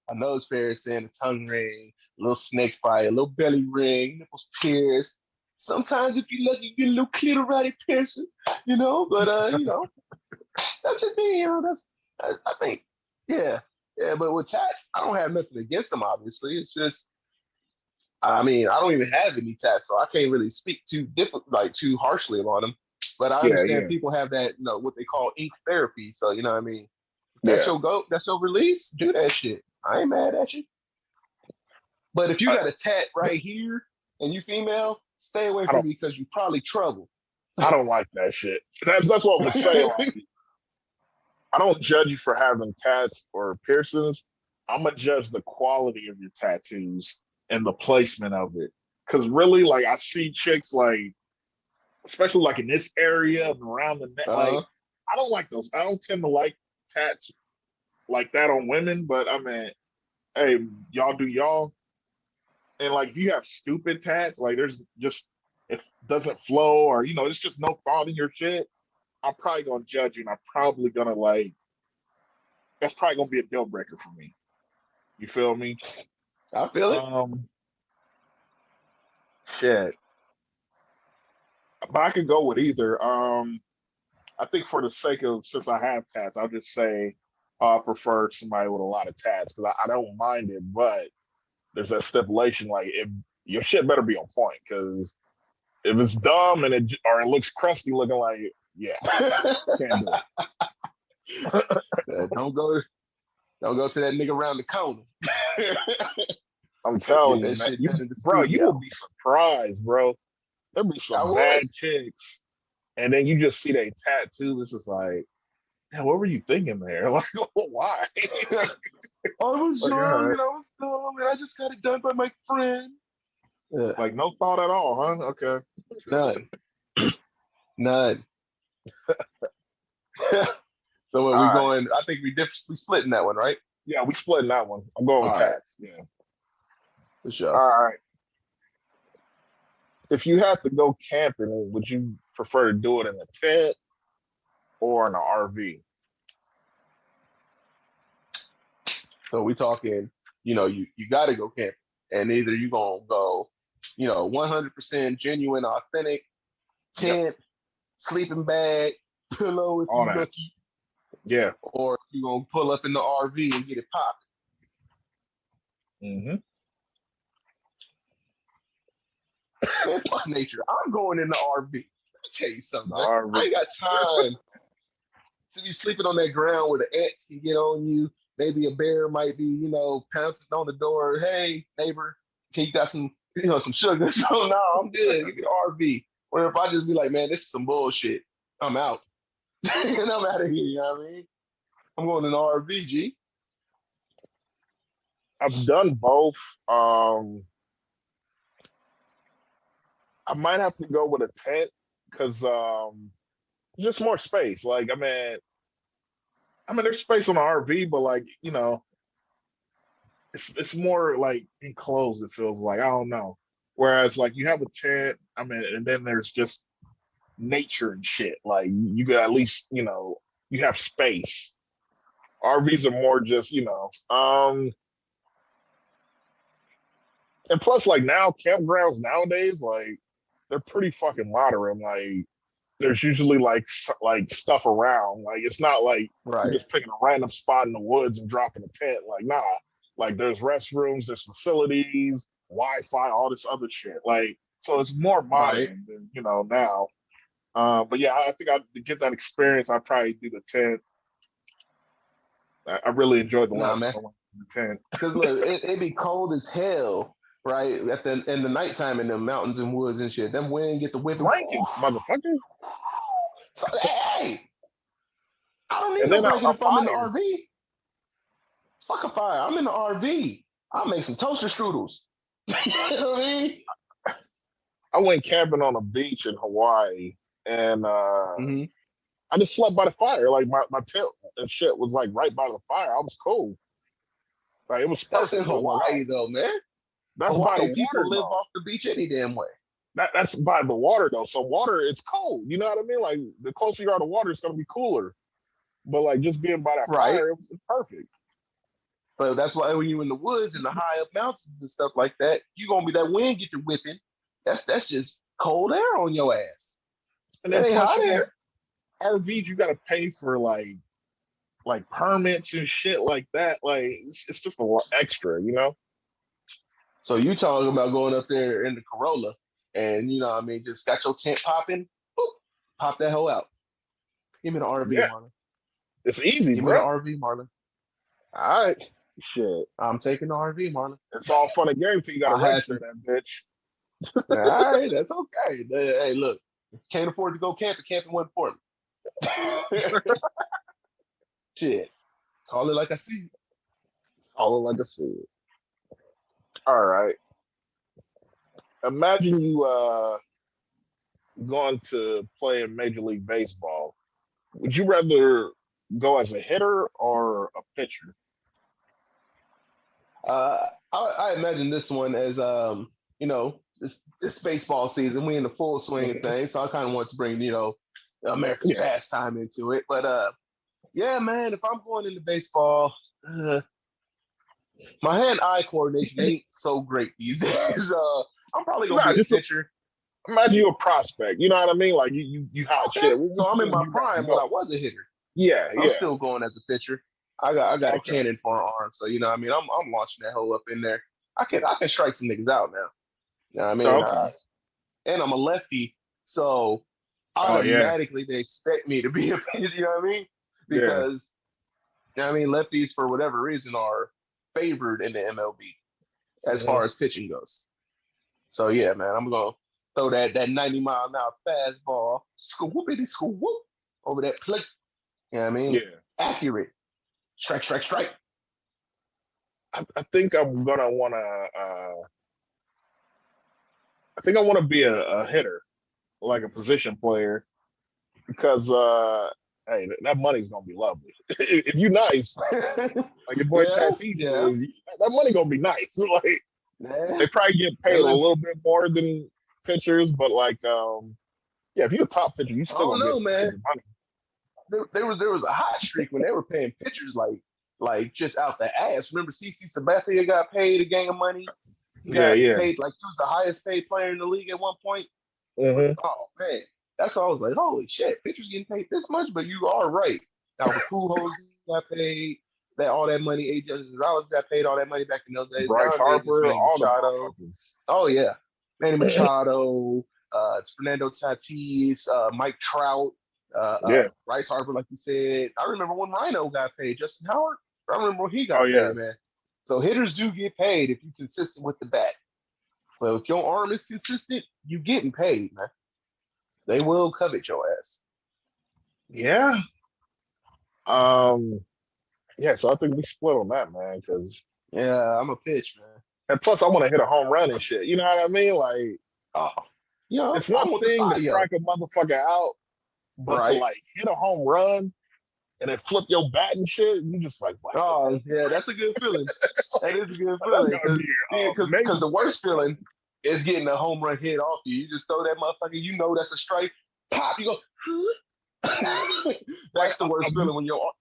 S1: a nose piercing, a tongue ring, a little snake bite, a little belly ring, nipples pierced. Sometimes, if you're lucky, you get a little clitoris piercing, But that's just me. That's I think, yeah, yeah. But with tats, I don't have nothing against them. Obviously, it's just, I mean, I don't even have any tats, so I can't really speak too different, like too harshly on them. But I
S2: Yeah,
S1: understand
S2: yeah,
S1: people have that, what they call ink therapy. So what I mean, that's
S2: yeah.
S1: your go. That's your release. Do that shit. I ain't mad at you. But if you
S2: I,
S1: got a tat right here and you female, stay away
S2: I
S1: from
S2: don't,
S1: me because you probably trouble.
S2: I don't like that shit. That's what I'm gonna say. Like, I don't judge you for having tats or piercings. I'm gonna judge the quality of your tattoos and the placement of it. Cause really, like, I see chicks like, especially like in this area and around the neck. Like,
S1: uh,
S2: I don't like those. I don't tend to like tats like that on women. But I mean, hey, y'all do y'all. And like, if you have stupid tats, like there's just it doesn't flow, or it's just no thought in your shit. I'm probably gonna judge you, and I'm probably gonna like that's probably gonna be a deal breaker for me. You feel me?
S1: I feel it.
S2: Um, shit. But I could go with either. I think for the sake of since I have tats, I'll just say I prefer somebody with a lot of tats because I don't mind it, but there's that stipulation like if your shit better be on point because if it's dumb and it looks crusty looking like yeah, can't do it.
S1: Don't go to that nigga around the corner.
S2: I'm
S1: Get
S2: telling you,
S1: that
S2: man.
S1: shit done in the
S2: Bro, you will
S1: studio.
S2: be surprised, bro. There'll be
S1: I
S2: some
S1: would.
S2: bad chicks, and then you just see they tattoo. It's just like, yeah, what were you thinking there? Like, why?
S1: I was
S2: Like, all
S1: young
S2: right.
S1: and I was dumb and I just got it done by my friend.
S2: Like, no thought at all, huh? Okay.
S1: None. None. So what we
S2: All right.
S1: going? I think we splitting that one, right?
S2: Yeah, we splitting that one. I'm going
S1: All
S2: with
S1: right,
S2: tats. Yeah.
S1: for sure.
S2: All right. If you had to go camping, would you prefer to do it in a tent or in an RV?
S1: So we talking, you got to go camping. and either you gonna go, 100% genuine, authentic tent, sleeping bag, pillow if
S2: all
S1: you
S2: that.
S1: lucky,
S2: Yeah.
S1: or you gonna pull up in the RV and get it popping.
S2: Mm-hmm.
S1: Man, fuck nature. I'm going in the RV. Let me tell you something, man.
S2: RV.
S1: I ain't got time to be sleeping on that ground where the ants can get on you. Maybe a bear might be, pouncing on the door. Hey, neighbor, can you got some, some sugar? So no, I'm good. Give me the RV. Or if I just be like, man, this is some bullshit. I'm out. And I'm out of here, you know what I mean? I'm going in the RV, G.
S2: I've done both. I might have to go with a tent because just more space. Like, I mean, there's space on the RV, but like, it's more like enclosed. It feels like, I don't know. Whereas like you have a tent, and then there's just nature and shit. Like you could at least, you have space. RVs are more just, and plus like now campgrounds nowadays, like they're pretty fucking modern. Like there's usually like stuff around. Like it's not like you're
S1: Right.
S2: just picking a random spot in the woods and dropping a tent. Like nah, like there's restrooms, there's facilities, Wi-Fi, all this other shit. Like so it's more
S1: Right.
S2: modern than now. But yeah, I think to get that experience, I'd probably do the tent. I really enjoyed the
S1: Nah,
S2: last
S1: man.
S2: time I went to the tent.
S1: Because look, it be cold as hell, right? In the nighttime in the mountains and woods and shit. Them wind get the whipping.
S2: Blankets, motherfucker.
S1: So, hey, I don't need
S2: And
S1: no
S2: then
S1: blanket
S2: a
S1: if I'm in the
S2: fire.
S1: RV. Fuck a fire. I'm in the RV. I'll make some toaster strudels. You know what I mean?
S2: I went camping on a beach in Hawaii, and
S1: Mm-hmm.
S2: I just slept by the fire. Like my tent and shit was like right by the fire. I was cool. Like it was
S1: That's in
S2: perfect. I was like, oh,
S1: Hawaii, though, man.
S2: that's by the
S1: Hawaii people
S2: water
S1: live
S2: though.
S1: off the beach any damn way.
S2: That's by the water though. So water, it's cold. You know what I mean? Like the closer you are to water, it's gonna be cooler. But like just being by that
S1: Right.
S2: fire, it was perfect.
S1: But that's why when you're in the woods and the high up mountains and stuff like that, you're gonna be that wind get you whipping. That's just cold air on your ass.
S2: And
S1: It
S2: then
S1: ain't
S2: plus,
S1: hot air.
S2: RVs, you gotta pay for like permits and shit like that. Like it's just a lot extra.
S1: So you talking about going up there in the Corolla and just got your tent popping, boop, pop that hoe out. Give me the RV,
S2: Yeah,
S1: Marlon.
S2: it's easy,
S1: Give me the
S2: bro.
S1: RV, Marlon.
S2: All right, shit.
S1: I'm taking the RV, Marlon.
S2: It's all fun and games until you got to
S1: I had
S2: register
S1: some.
S2: that bitch.
S1: All right, that's okay. Hey, look, can't afford to go camping. Camping wasn't for me. Shit, call it like I see.
S2: All like I said. All right. Imagine you going to play in Major League Baseball. Would you rather go as a hitter or a pitcher?
S1: I imagine this one as this baseball season. We in the full swing of things, so I kind of want to bring America's
S2: Yeah.
S1: pastime into it. But yeah, man, if I'm going into baseball, my hand-eye coordination ain't so great these days. I'm probably gonna
S2: Nah,
S1: be a
S2: just
S1: pitcher.
S2: imagine you a prospect. You know what I mean? Like you hot
S1: Okay,
S2: shit.
S1: so
S2: Which
S1: I'm in
S2: one
S1: my
S2: you rather
S1: prime when
S2: go?
S1: I was a hitter.
S2: Yeah,
S1: I'm
S2: yeah.
S1: still going as a pitcher. I got a
S2: Okay.
S1: cannon for an arm, so I'm launching that hole up in there. I can strike some niggas out now. You know what I mean?
S2: Okay.
S1: And I'm a lefty, so
S2: Oh yeah,
S1: automatically they expect me to be a pitcher. You know what I mean?
S2: yeah.
S1: Because lefties for whatever reason are favored in the MLB as
S2: Hmm.
S1: far as pitching goes. So yeah, man, I'm gonna throw that 90-mile-an-hour fastball, whoopity whoop over that plate. You know what I mean?
S2: Yeah.
S1: Accurate. Strike, strike, strike.
S2: I think I'm gonna wanna. I think I want to be a hitter, like a position player, because hey, that money's gonna be lovely. If you nice, like your boy
S1: Yeah,
S2: Tatis
S1: yeah.
S2: is, that money gonna be nice. Like
S1: Yeah.
S2: they probably get paid
S1: Hey,
S2: a little bit more than pitchers, but like yeah, if you're a top pitcher, you
S1: I
S2: still
S1: don't
S2: gonna get
S1: know,
S2: some
S1: man.
S2: major money.
S1: There was a hot streak when they were paying pitchers like just out the ass. Remember CC Sabathia got paid a gang of money.
S2: Yeah,
S1: got
S2: yeah.
S1: paid like he was the highest paid player in the league at one point.
S2: Mm-hmm.
S1: Oh man, that's all I was like, holy shit, pitchers getting paid this much, but you are right. Now the Pujols got paid that all that money. AJ Gonzalez got paid all that money back in those days.
S2: Bryce
S1: Nowadays it's
S2: Harper,
S1: Manny
S2: all the
S1: Machado.
S2: motherfuckers.
S1: Oh yeah, Manny Machado. It's Fernando Tatis, Mike Trout,
S2: Yeah.
S1: Bryce Harper, like you said. I remember when Rhino got paid. Justin Howard. I remember when he
S2: Oh
S1: got
S2: yeah.
S1: paid, man. So hitters do get paid if you're consistent with the bat. But if your arm is consistent, you getting paid, man. They will covet your ass.
S2: Yeah. Um. Yeah. So I think we split on that, man. Because
S1: Yeah, I'm a pitch, man.
S2: and plus, I want to hit a home run and shit. You know what I mean? Like,
S1: Oh, you know,
S2: it's one
S1: I want the
S2: thing to
S1: Cy Young.
S2: strike a motherfucker out, but to
S1: Right.
S2: like hit a home run and then flip your bat and shit, you just like, what?
S1: Oh, yeah, that's a good feeling. That is a good
S2: That's
S1: feeling
S2: gonna be
S1: because
S2: amazing.
S1: the worst feeling is getting a home run hit off you. You just throw that motherfucker. You know that's a strike. Pop. You go. That's the worst feeling when you're.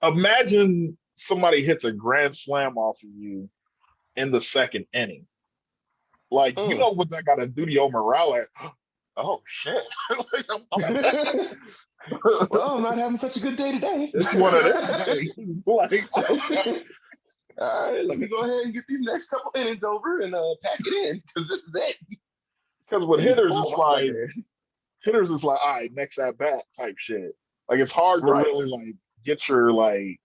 S2: Imagine somebody hits a grand slam off of you in the second inning. Like, you know what that got to do to your morale? Oh shit! Like,
S1: Well, I'm not having such a good day today.
S2: It's one of them days. Like,
S1: all right, let me go ahead and get these next couple innings over and pack it in because this is it.
S2: Because with hitters, it's like all right, next at bat type shit. Like it's hard to really like get your like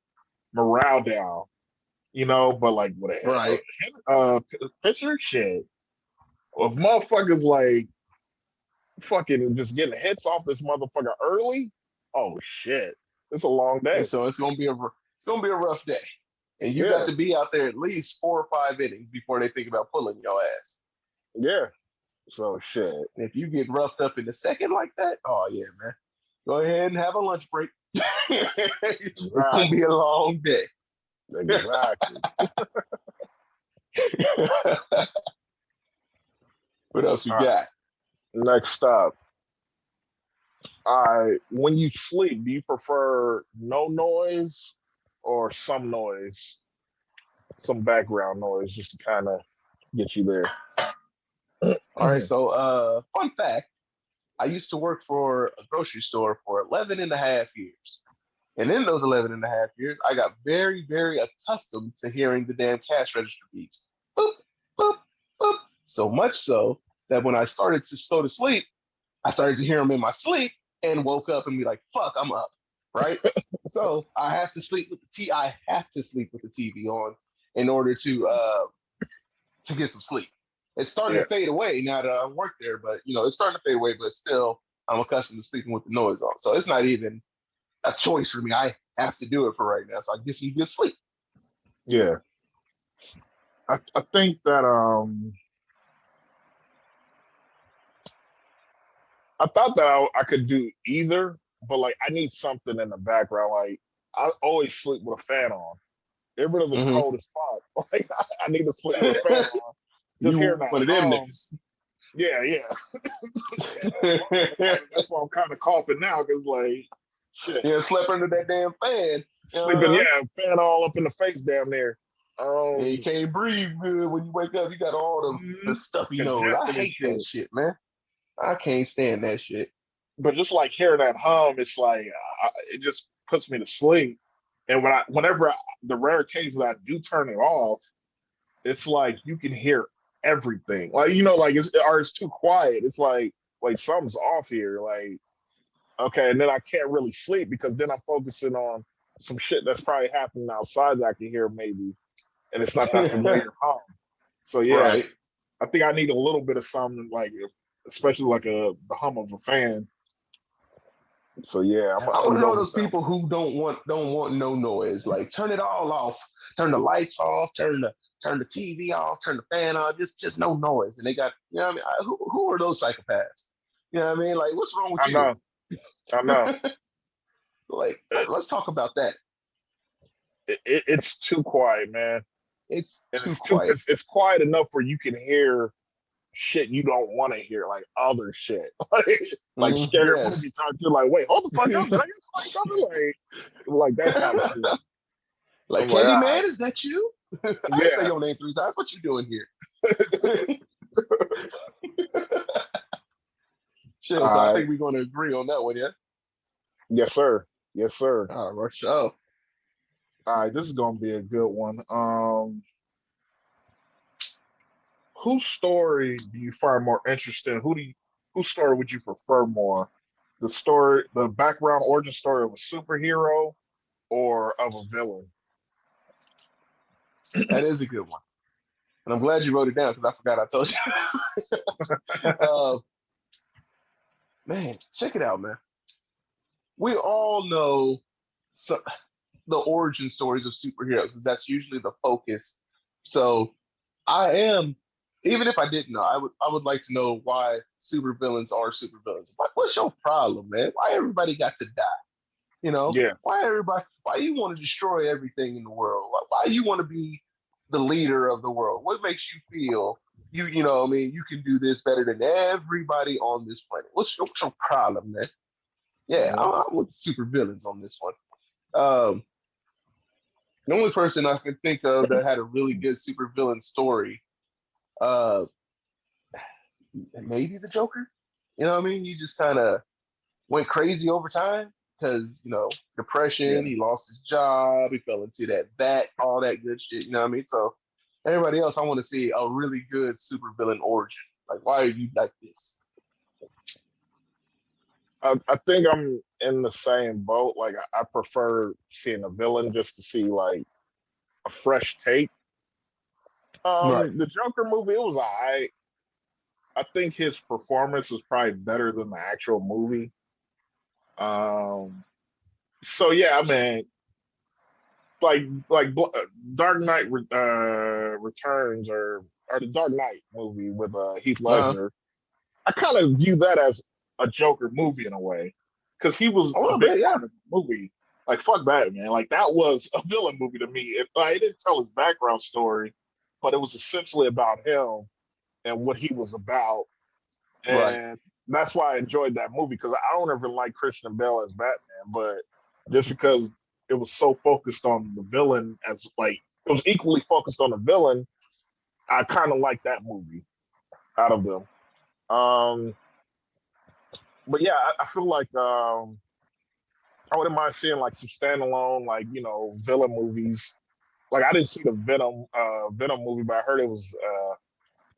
S2: morale down, you know. But like with a pitcher, shit. If motherfuckers like fucking just getting hits off this motherfucker early, oh shit, it's a long day.
S1: And so it's gonna be a rough day, and you got to be out there at least 4 or 5 innings before they think about pulling your ass.
S2: Yeah. So shit.
S1: If you get roughed up in the second like that, oh yeah, man. Go ahead and have a lunch break. It's gonna be a long day.
S2: Exactly.
S1: What else we got?
S2: Next up. When you sleep, do you prefer no noise or some noise? Some background noise just to kind of get you there.
S1: All right, so fun fact, I used to work for a grocery store for 11 and a half years. And in those 11 and a half years, I got very, very accustomed to hearing the damn cash register beeps. Boop, boop, boop. So much so that when I started to go to sleep, I started to hear them in my sleep and woke up and be like, fuck, I'm up, right? So I have to sleep with the TV on in order to get some sleep. It's starting to fade away now that I work there, but it's starting to fade away, but still I'm accustomed to sleeping with the noise on. So it's not even a choice for me. I have to do it for right now. So I get some good sleep.
S2: Yeah. I think that I thought that I could do either, but like I need something in the background. Like I always sleep with a fan on. Even if it's cold as fuck. Like I need to sleep with a fan on. Just hearing that.
S1: One of them niggas.
S2: Yeah. That's why I'm kind of coughing now, because like shit.
S1: Yeah, slept under that damn fan.
S2: Sleeping, fan all up in the face down there.
S1: Yeah, you can't breathe good when you wake up. You got all the stuffy nose. I hate that shit, man. I can't stand that shit.
S2: But just like hearing that hum, it's like it just puts me to sleep. And whenever the rare occasions I do turn it off, it's like you can hear everything. Like like it's too quiet. It's like something's off here. Like okay, and then I can't really sleep because then I'm focusing on some shit that's probably happening outside that I can hear maybe, and it's not that familiar hum. So yeah, I think I need a little bit of something like, especially like the hum of a fan. So yeah, I'm
S1: one of those people who don't want no noise. Like turn it all off, turn the lights off, turn the TV off, turn the fan off, just no noise. And they got, what I mean, who are those psychopaths? You know what I mean? Like what's wrong with you?
S2: I know.
S1: Like let's talk about that.
S2: It's too quiet, man.
S1: It's too quiet.
S2: It's quiet enough where you can hear shit you don't want to hear, like other shit, like scary movie time. You're like, wait, hold the fuck up! Did I get something coming? Like that type of shit.
S1: Like Candyman, is that you? I say your name 3 times. What you doing here? Chill.
S2: All
S1: So I
S2: right.
S1: think we're going to agree on that one, yeah?
S2: Yes, sir. Yes, sir.
S1: All right, show.
S2: All right, this is gonna be a good one. Whose story do you find more interesting? Whose story would you prefer more? The background origin story of a superhero or of a villain?
S1: That is a good one. And I'm glad you wrote it down because I forgot I told you. Man, check it out, man. We all know so, the origin stories of superheroes because that's usually the focus. So I am, even if I didn't know, I would like to know why supervillains are supervillains. What's your problem, man? Why everybody got to die? You know,
S2: Yeah.
S1: why everybody? Why you want to destroy everything in the world? Why you want to be the leader of the world? What makes you feel you know? What I mean, you can do this better than everybody on this planet. What's your problem, man? Yeah,
S2: Mhm.
S1: I'm with super villains on this one. Um, the only person I can think of that had a really good super villain story, uh, maybe the Joker. You know what I mean? He just kind of went crazy over time because depression.
S2: Yeah.
S1: He lost his job. He fell into that vat, all that good shit. You know what I mean? So everybody else, I want to see a really good supervillain origin. Like, why are you like this?
S2: I think I'm in the same boat. Like I prefer seeing a villain just to see like a fresh take.
S1: Right.
S2: The Joker movie, it was alright. I think his performance was probably better than the actual movie. Um, so yeah, I mean, Dark Knight Returns or the Dark Knight movie with Heath
S1: Uh,
S2: Ledger. I kind of view that as a Joker movie in a way because he was
S1: a
S2: a
S1: little
S2: big
S1: bit, yeah.
S2: part of the movie. Like fuck Batman, like that was a villain movie to me. It didn't tell his background story, but it was essentially about him and what he was about,
S1: Right.
S2: and that's why I enjoyed that movie because I don't ever like Christian Bale as Batman, but just because it was so focused on the villain as like it was equally focused on the villain, I kind of like that movie out of them. Um, but yeah, I feel like I wouldn't mind seeing like some standalone like villain movies. Like I didn't see the Venom movie, but I heard it was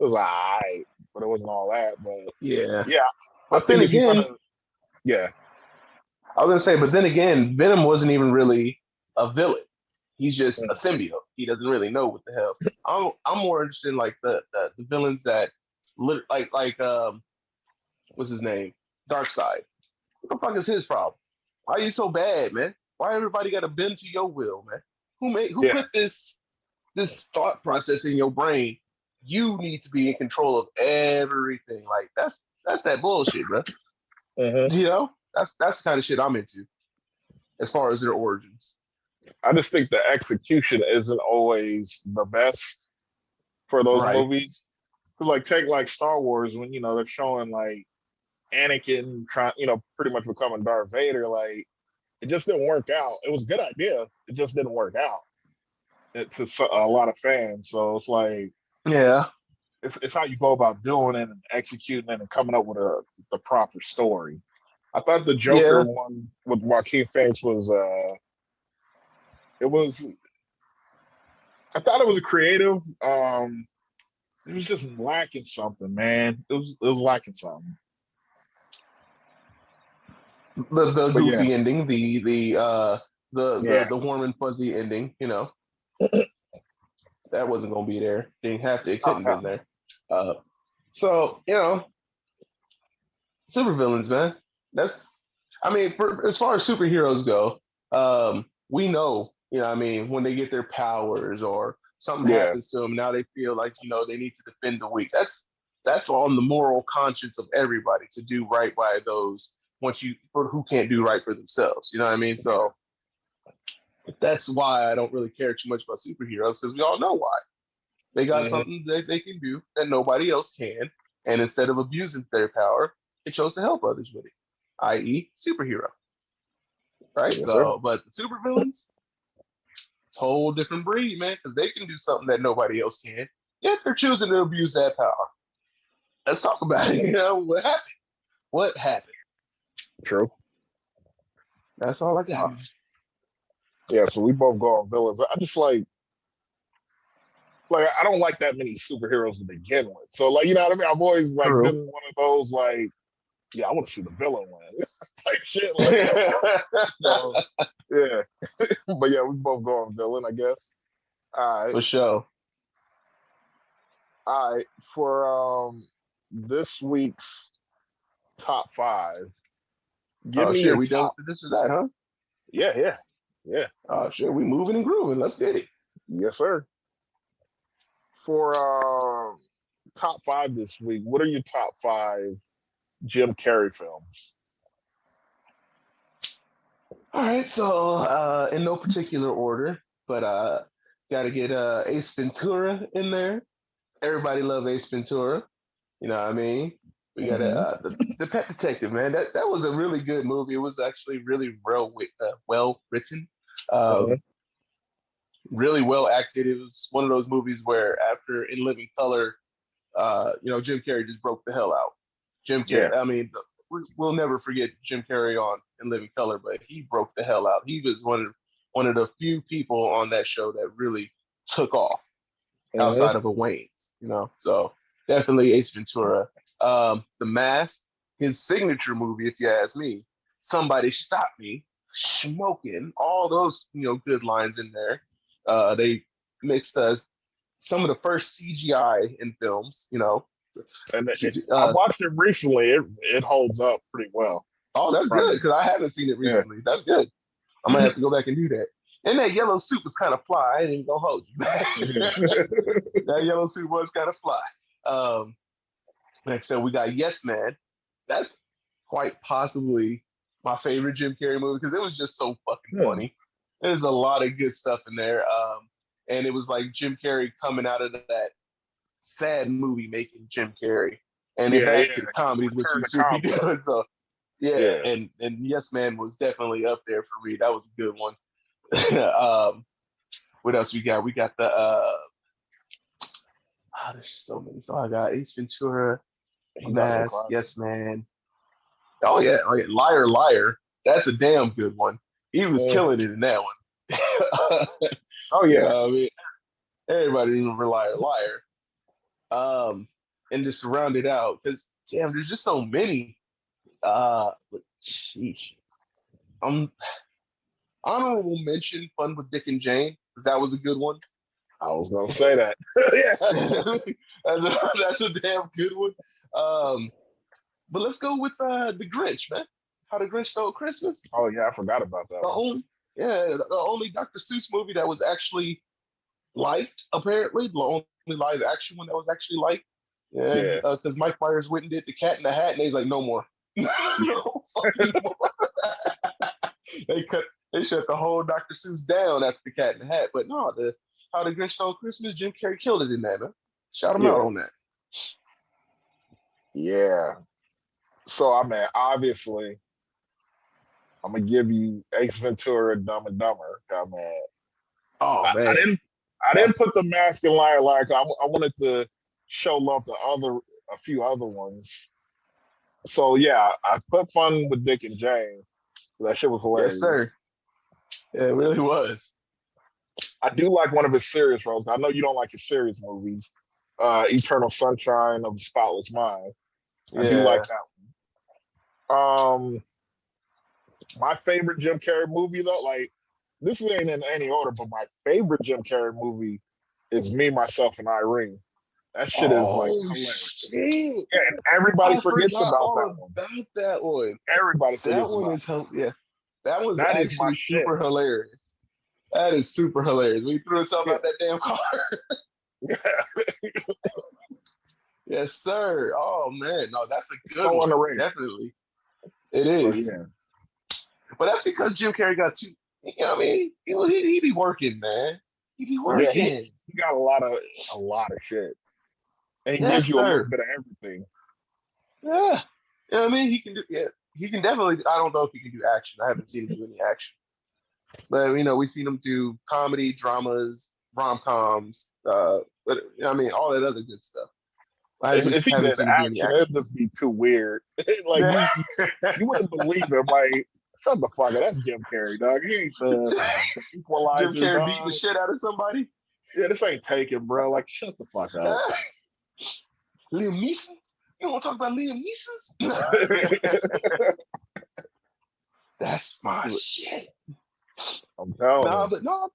S2: alright, but it wasn't all that. But
S1: Yeah.
S2: yeah, I
S1: But then
S2: think if you're
S1: again,
S2: gonna yeah.
S1: I was gonna say, but then again, Venom wasn't even really a villain. He's just a
S2: Mm.
S1: symbiote. He doesn't really know what the hell. I'm more interested in like the villains that what's his name? Darkseid. What the fuck is his problem? Why are you so bad, man? Why everybody got to bend to your will, man? Who
S2: Yeah.
S1: put this thought process in your brain? You need to be in control of everything. Like that's that bullshit, bro.
S2: Hmm.
S1: That's the kind of shit I'm into as far as their origins.
S2: I just think the execution isn't always the best for those
S1: Right.
S2: movies. 'Cause, like take like Star Wars when they're showing like Anakin trying pretty much becoming Darth Vader. Like it just didn't work out. It was a good idea. It just didn't work out. It's a lot of fans. So it's like
S1: Yeah.
S2: it's how you go about doing it and executing it and coming up with the proper story. I thought the Joker
S1: Yeah.
S2: one with Joaquin Phoenix was it was I thought it was creative. It was just lacking something, man. It was lacking something.
S1: The
S2: But yeah,
S1: goofy ending,
S2: yeah,
S1: the warm and fuzzy ending. That wasn't gonna be there. Didn't have to. It
S2: oh
S1: couldn't have
S2: hell
S1: been
S2: no.
S1: there. So supervillains, man. That's I mean, as far as superheroes go, we know, I mean, when they get their powers or something
S2: Yeah,
S1: happens to them, now they feel like, they need to defend the weak. That's on the moral conscience of everybody to do right by those for who can't do right for themselves. You know what I mean?
S2: yeah.
S1: So that's why I don't really care too much about superheroes because we all know why. They got
S2: Hmm.
S1: something that they can do that nobody else can. And instead of abusing their power, they chose to help others with it, i.e., superhero. Right?
S2: Yes, sir.
S1: So, but the supervillains, whole different breed, man, because they can do something that nobody else can. if they're choosing to abuse that power, let's talk about it. You know, what happened? What happened?
S2: True.
S1: That's all I got.
S2: Yeah, so we both go on villains. I just like I don't like that many superheroes to begin with. So like you know what I mean? I've always like
S1: True.
S2: been one of those like, yeah, I want to see the villain win type shit. Like so, yeah. But yeah, we both go on villain, I guess. All right.
S1: For sure.
S2: All right. For this week's top five, give
S1: Oh
S2: me
S1: shit,
S2: your
S1: we done
S2: top.
S1: with this or that, huh?
S2: Yeah.
S1: Oh shit, we moving and grooving. Let's get it.
S2: Yes, sir. For top five this week, what are your top five Jim Carrey films?
S1: All right, so in no particular order, but gotta get Ace Ventura in there. Everybody love Ace Ventura. You know what I mean? We got the Pet Detective, man. That was a really good movie. It was actually really well written,
S2: Uh-huh.
S1: really well acted. It was one of those movies where after In Living Color, Jim Carrey just broke the hell out. Jim
S2: Yeah.
S1: Carrey. I mean, we'll never forget Jim Carrey on In Living Color, but he broke the hell out. He was one of the few people on that show that really took off outside of a Wayne's. So definitely Ace Ventura. The Mask, his signature movie, if you ask me. Somebody Stop Me, Smoking, all those good lines in there. They mixed us some of the first CGI in films.
S2: And I
S1: Uh,
S2: watched it recently. It holds up pretty well.
S1: oh, that's
S2: From
S1: good because I haven't seen it
S2: yeah.
S1: recently. That's good. I might have to go back and do that. And that yellow suit was kind of fly. I ain't even gonna hold you. That yellow suit was kind of fly. Like I said, we got Yes Man. That's quite possibly my favorite Jim Carrey movie because it was just so fucking funny. There's a lot of good stuff in there. And it was like Jim Carrey coming out of that sad movie making Jim Carrey. And then back to the comedies, which he's super doing. So yeah, and Yes Man was definitely up there for me. That was a good one. What else we got? We got the there's so many. So I got Ace Ventura, Mask, Yes Man. Oh yeah, Liar Liar. That's a damn good one. He was killing it in that one.
S2: Oh yeah.
S1: I mean, everybody remember Liar Liar. And just to round it out, because damn, there's just so many. Sheesh. Honorable mention, Fun with Dick and Jane, because that was a good one.
S2: I was gonna say that.
S1: Yeah, that's a damn good one. But let's go with the Grinch, man. How the Grinch Stole Christmas.
S2: Oh yeah, I forgot about that.
S1: The only Dr. Seuss movie that was actually liked, apparently, the only live action one that was actually liked. Yeah, because Mike Myers went and did the Cat in the Hat, and he's like, no more, no fucking more. They shut the whole Dr. Seuss down after the Cat in the Hat. But no, How the Grinch Stole Christmas, Jim Carrey killed it in that, man. Shout him out on that.
S2: Yeah. So I mean, obviously, I'm gonna give you Ace Ventura, Dumb and Dumber. I mean,
S1: man,
S2: I didn't put The Mask and Liar Liar. I wanted to show love to a few other ones. So yeah, I put Fun with Dick and Jane. That shit was hilarious.
S1: Yes, sir. Yeah, it really was.
S2: I do like one of his serious roles. I know you don't like his serious movies. Eternal Sunshine of the Spotless Mind. I do like that one. My favorite Jim Carrey movie though, like this ain't in any order, but my favorite Jim Carrey movie is Me, Myself, and Irene. That shit is like hilarious.
S1: Shit.
S2: Yeah, and everybody forgets about that one.
S1: About that one.
S2: Everybody forgets
S1: that one
S2: about
S1: is yeah. That was actually super hilarious. That is super hilarious. When he threw himself out that damn car. Yes, sir. Oh man, no, that's a good one. Definitely, it is.
S2: So, yeah.
S1: But that's because Jim Carrey got too. You know what I mean? He be working, man. He be working.
S2: Yeah, he got a lot of shit, and he gives you a little bit of everything.
S1: Yeah, you know what I mean? He can do. Yeah, he can definitely. I don't know if he can do action. I haven't seen him do any action, but we've seen him do comedy, dramas, rom coms. But I mean, all that other good stuff. I
S2: If
S1: just
S2: he
S1: haven't
S2: did
S1: seen him do any
S2: action, it'd
S1: action.
S2: just be too weird. Like you wouldn't believe it. Like, shut the fuck up. That's Jim Carrey, dog. He ain't the
S1: Jim
S2: equalizer,
S1: Carrey beating the
S2: dog.
S1: shit out of somebody.
S2: Yeah, this ain't taken, bro. Like, shut the fuck up.
S1: Liam Neeson? You want to talk about Liam Neeson? That's my shit.
S2: I'm telling
S1: Nah,
S2: you.
S1: but no,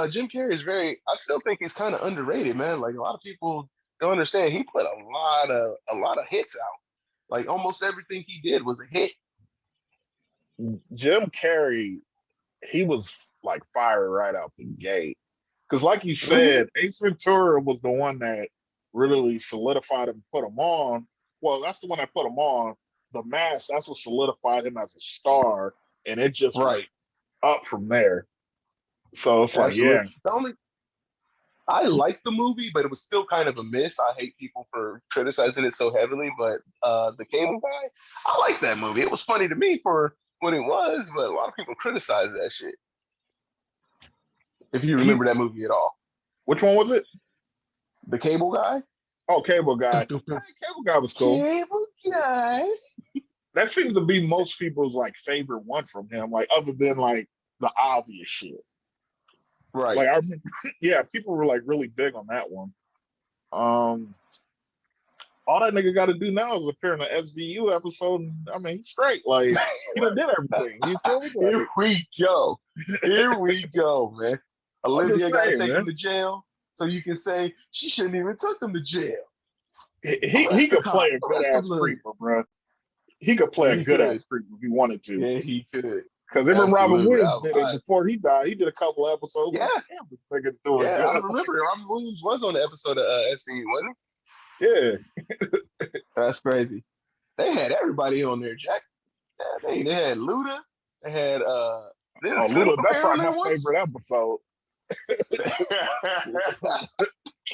S1: Jim Carrey is very. I still think he's kind of underrated, man. Like a lot of people don't understand. He put a lot of hits out. Like almost everything he did was a hit.
S2: Jim Carrey, he was like fire right out the gate. Because, like you said, Ace Ventura was the one that really solidified him, put him on. Well, that's the one that put him on. The Mask, that's what solidified him as a star, and it just was up from there. So it's like, yeah.
S1: The only I liked the movie, but it was still kind of a miss. I hate people for criticizing it so heavily, but the Cable Guy, I like that movie. It was funny to me for what it was, but a lot of people criticize that shit. If you remember that movie at all.
S2: Which one was it?
S1: The Cable Guy?
S2: Oh, Cable Guy. Cable Guy was cool.
S1: Cable Guy.
S2: That seems to be most people's like favorite one from him, like other than like the obvious shit.
S1: Right.
S2: Like I remember, yeah, people were like really big on that one. All that nigga got to do now is appear in an SVU episode. And, I mean, he's straight. Like he done did everything. You feel me? Like,
S1: Here we go. Here we go, man. Olivia got to take him to jail, so you can say she shouldn't even took him to jail.
S2: He could play a good ass creeper, bro. He could play a good ass creeper if he wanted to.
S1: Yeah, he could.
S2: Because even Robin Williams did it before he died. He did a couple of episodes.
S1: Yeah,
S2: like, damn, this nigga doing good.
S1: I remember Robin Williams was on the episode of SVU, wasn't
S2: he? Yeah,
S1: that's crazy. They had everybody on there, Jack. Yeah, they had Luda. They had
S2: Luda. That's probably my favorite episode.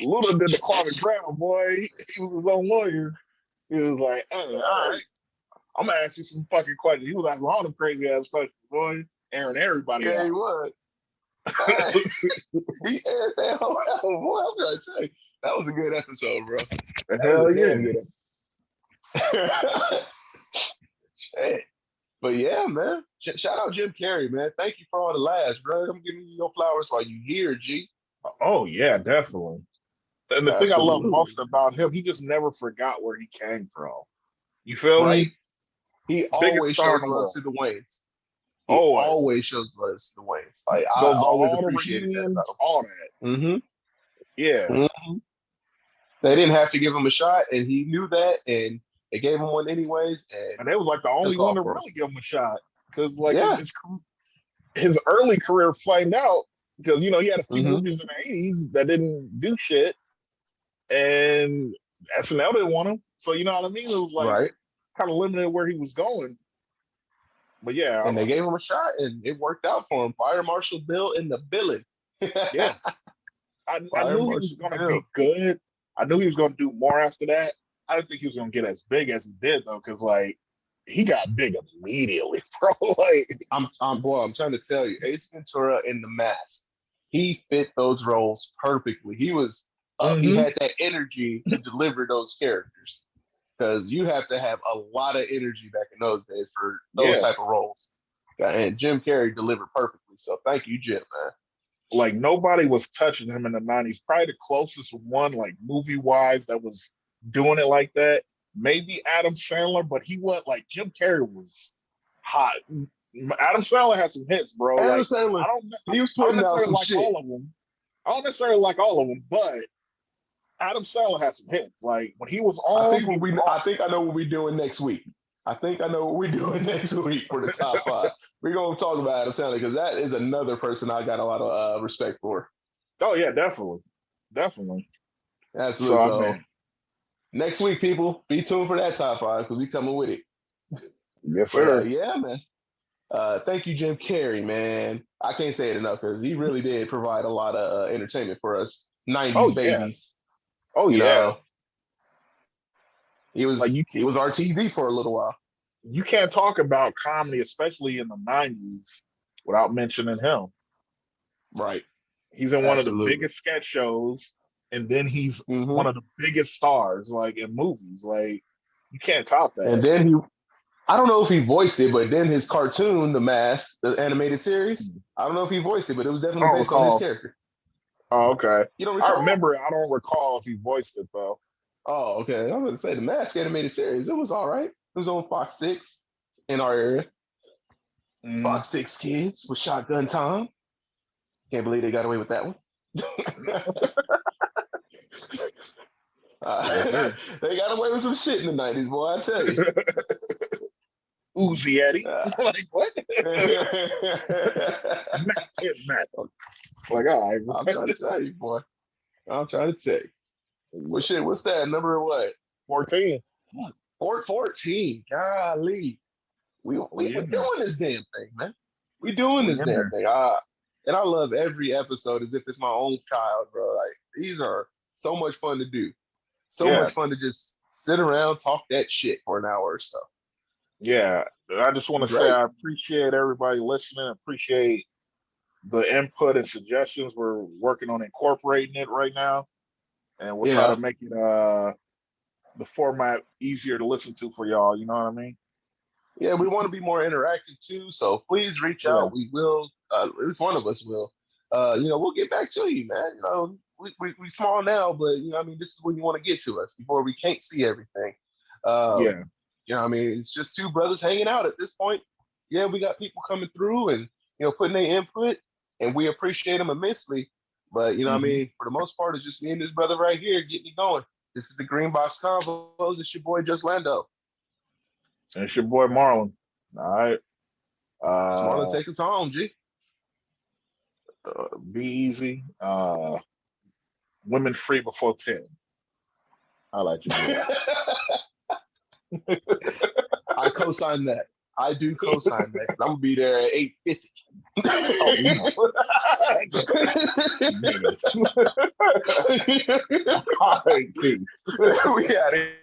S2: Luda did the Kwame Brown, boy. He was his own lawyer. He was like, all right, I'm gonna ask you some fucking questions. He was asking all them crazy ass questions, boy. Airing everybody out.
S1: He was. He aired that whole album. Boy, I'm gonna tell you, that was a good episode, bro.
S2: Hell yeah.
S1: Shit. But yeah, man. Shout out Jim Carrey, man. Thank you for all the laughs, bro. I'm giving you your flowers while you here, G.
S2: Oh yeah, definitely. And the thing I love most about him, he just never forgot where he came from. You feel me?
S1: He always shows love to the Waynes. Always shows love to the Waynes. Like I always appreciated that.
S2: All that.
S1: Mm-hmm.
S2: Yeah.
S1: Mm-hmm. They didn't have to give him a shot, and he knew that, and they gave him one anyways. And
S2: they was like the only one to really give him a shot. Because like his early career flamed out because he had a few movies in the 80s that didn't do shit. And SNL didn't want him. So you know what I mean? It was like kind of limited where he was going. But yeah.
S1: And they gave him a shot and it worked out for him. Fire Marshal Bill in the billing.
S2: Yeah. I knew he was gonna be good. I knew he was gonna do more after that. I didn't think he was gonna get as big as he did though, because like he got big immediately, bro. Like
S1: I'm trying to tell you, Ace Ventura in The Mask, he fit those roles perfectly. He was he had that energy to deliver those characters. Because you have to have a lot of energy back in those days for those type of roles. And Jim Carrey delivered perfectly. So thank you, Jim, man.
S2: Like nobody was touching him in the 90s. Probably the closest one, like movie-wise, that was doing it like that. Maybe Adam Sandler, but he wasn't like Jim Carrey was hot. Adam Sandler had some hits, bro.
S1: Adam Sandler, he was putting out some shit.
S2: All of them. I don't necessarily like all of them, but Adam Sandler had some hits. Like when he was on,
S1: I think I know what we're doing next week. I think I know what we're doing next week for the top 5. We're gonna talk about Adam Sandler because that is another person I got a lot of respect for.
S2: Oh yeah, definitely.
S1: Absolutely.
S2: So
S1: next week, people, be tuned for that top 5 because we coming with it.
S2: Yes, sir.
S1: Yeah, man. Thank you, Jim Carrey, man. I can't say it enough because he really did provide a lot of entertainment for us 90s babies.
S2: Oh
S1: you
S2: yeah,
S1: know, he was our TV for a little while.
S2: You can't talk about comedy, especially in the 90s, without mentioning him.
S1: Right.
S2: He's in one of the biggest sketch shows and then he's one of the biggest stars like in movies. Like you can't top that.
S1: And then I don't know if he voiced it, but then his cartoon, The Mask, the animated series, I don't know if he voiced it, but it was
S2: I
S1: definitely
S2: don't
S1: based on his
S2: recall.
S1: character.
S2: Oh, okay.
S1: You don't
S2: I
S1: recall?
S2: remember it. I don't recall if he voiced it though.
S1: Oh, okay. I was going to say The Mask animated series. It was all right. It was on Fox 6 in our area. Fox 6 Kids with Shotgun Tom. Can't believe they got away with that one. They got away with some shit in the 90s, boy, I tell you.
S2: Uzi Eddie. Like, what? Matt. Like, all right.
S1: I'm trying to tell you, boy. I'm trying to tell you. Well, shit, what's that? Number what?
S2: 14.
S1: 14. Golly. We doing this damn thing, man. We doing this damn thing. And I love every episode as if it's my own child, bro. Like, these are so much fun to do. So much fun to just sit around, talk that shit for an hour or so.
S2: Yeah. I just want to say I appreciate everybody listening. I appreciate the input and suggestions. We're working on incorporating it right now. And we'll try to make it the format easier to listen to for y'all. You know what I mean?
S1: Yeah, we want to be more interactive too. So please reach out. We will. At least one of us will. We'll get back to you, man. You know, we small now, but you know, I mean, this is when you want to get to us before we can't see everything. You know, I mean, it's just two brothers hanging out at this point. Yeah, we got people coming through and putting their input, and we appreciate them immensely. But you know, I mean, for the most part, it's just me and this brother right here getting it going. This is the Greenbox Convos. It's your boy Just Lando.
S2: And it's your boy Marlon. All right.
S1: Marlon, take us home, G.
S2: Be easy. Women free before 10. I like you.
S1: I co-sign that. I do co-sign that. I'm gonna be there at 8:50.
S2: All right, peace.
S1: We got it.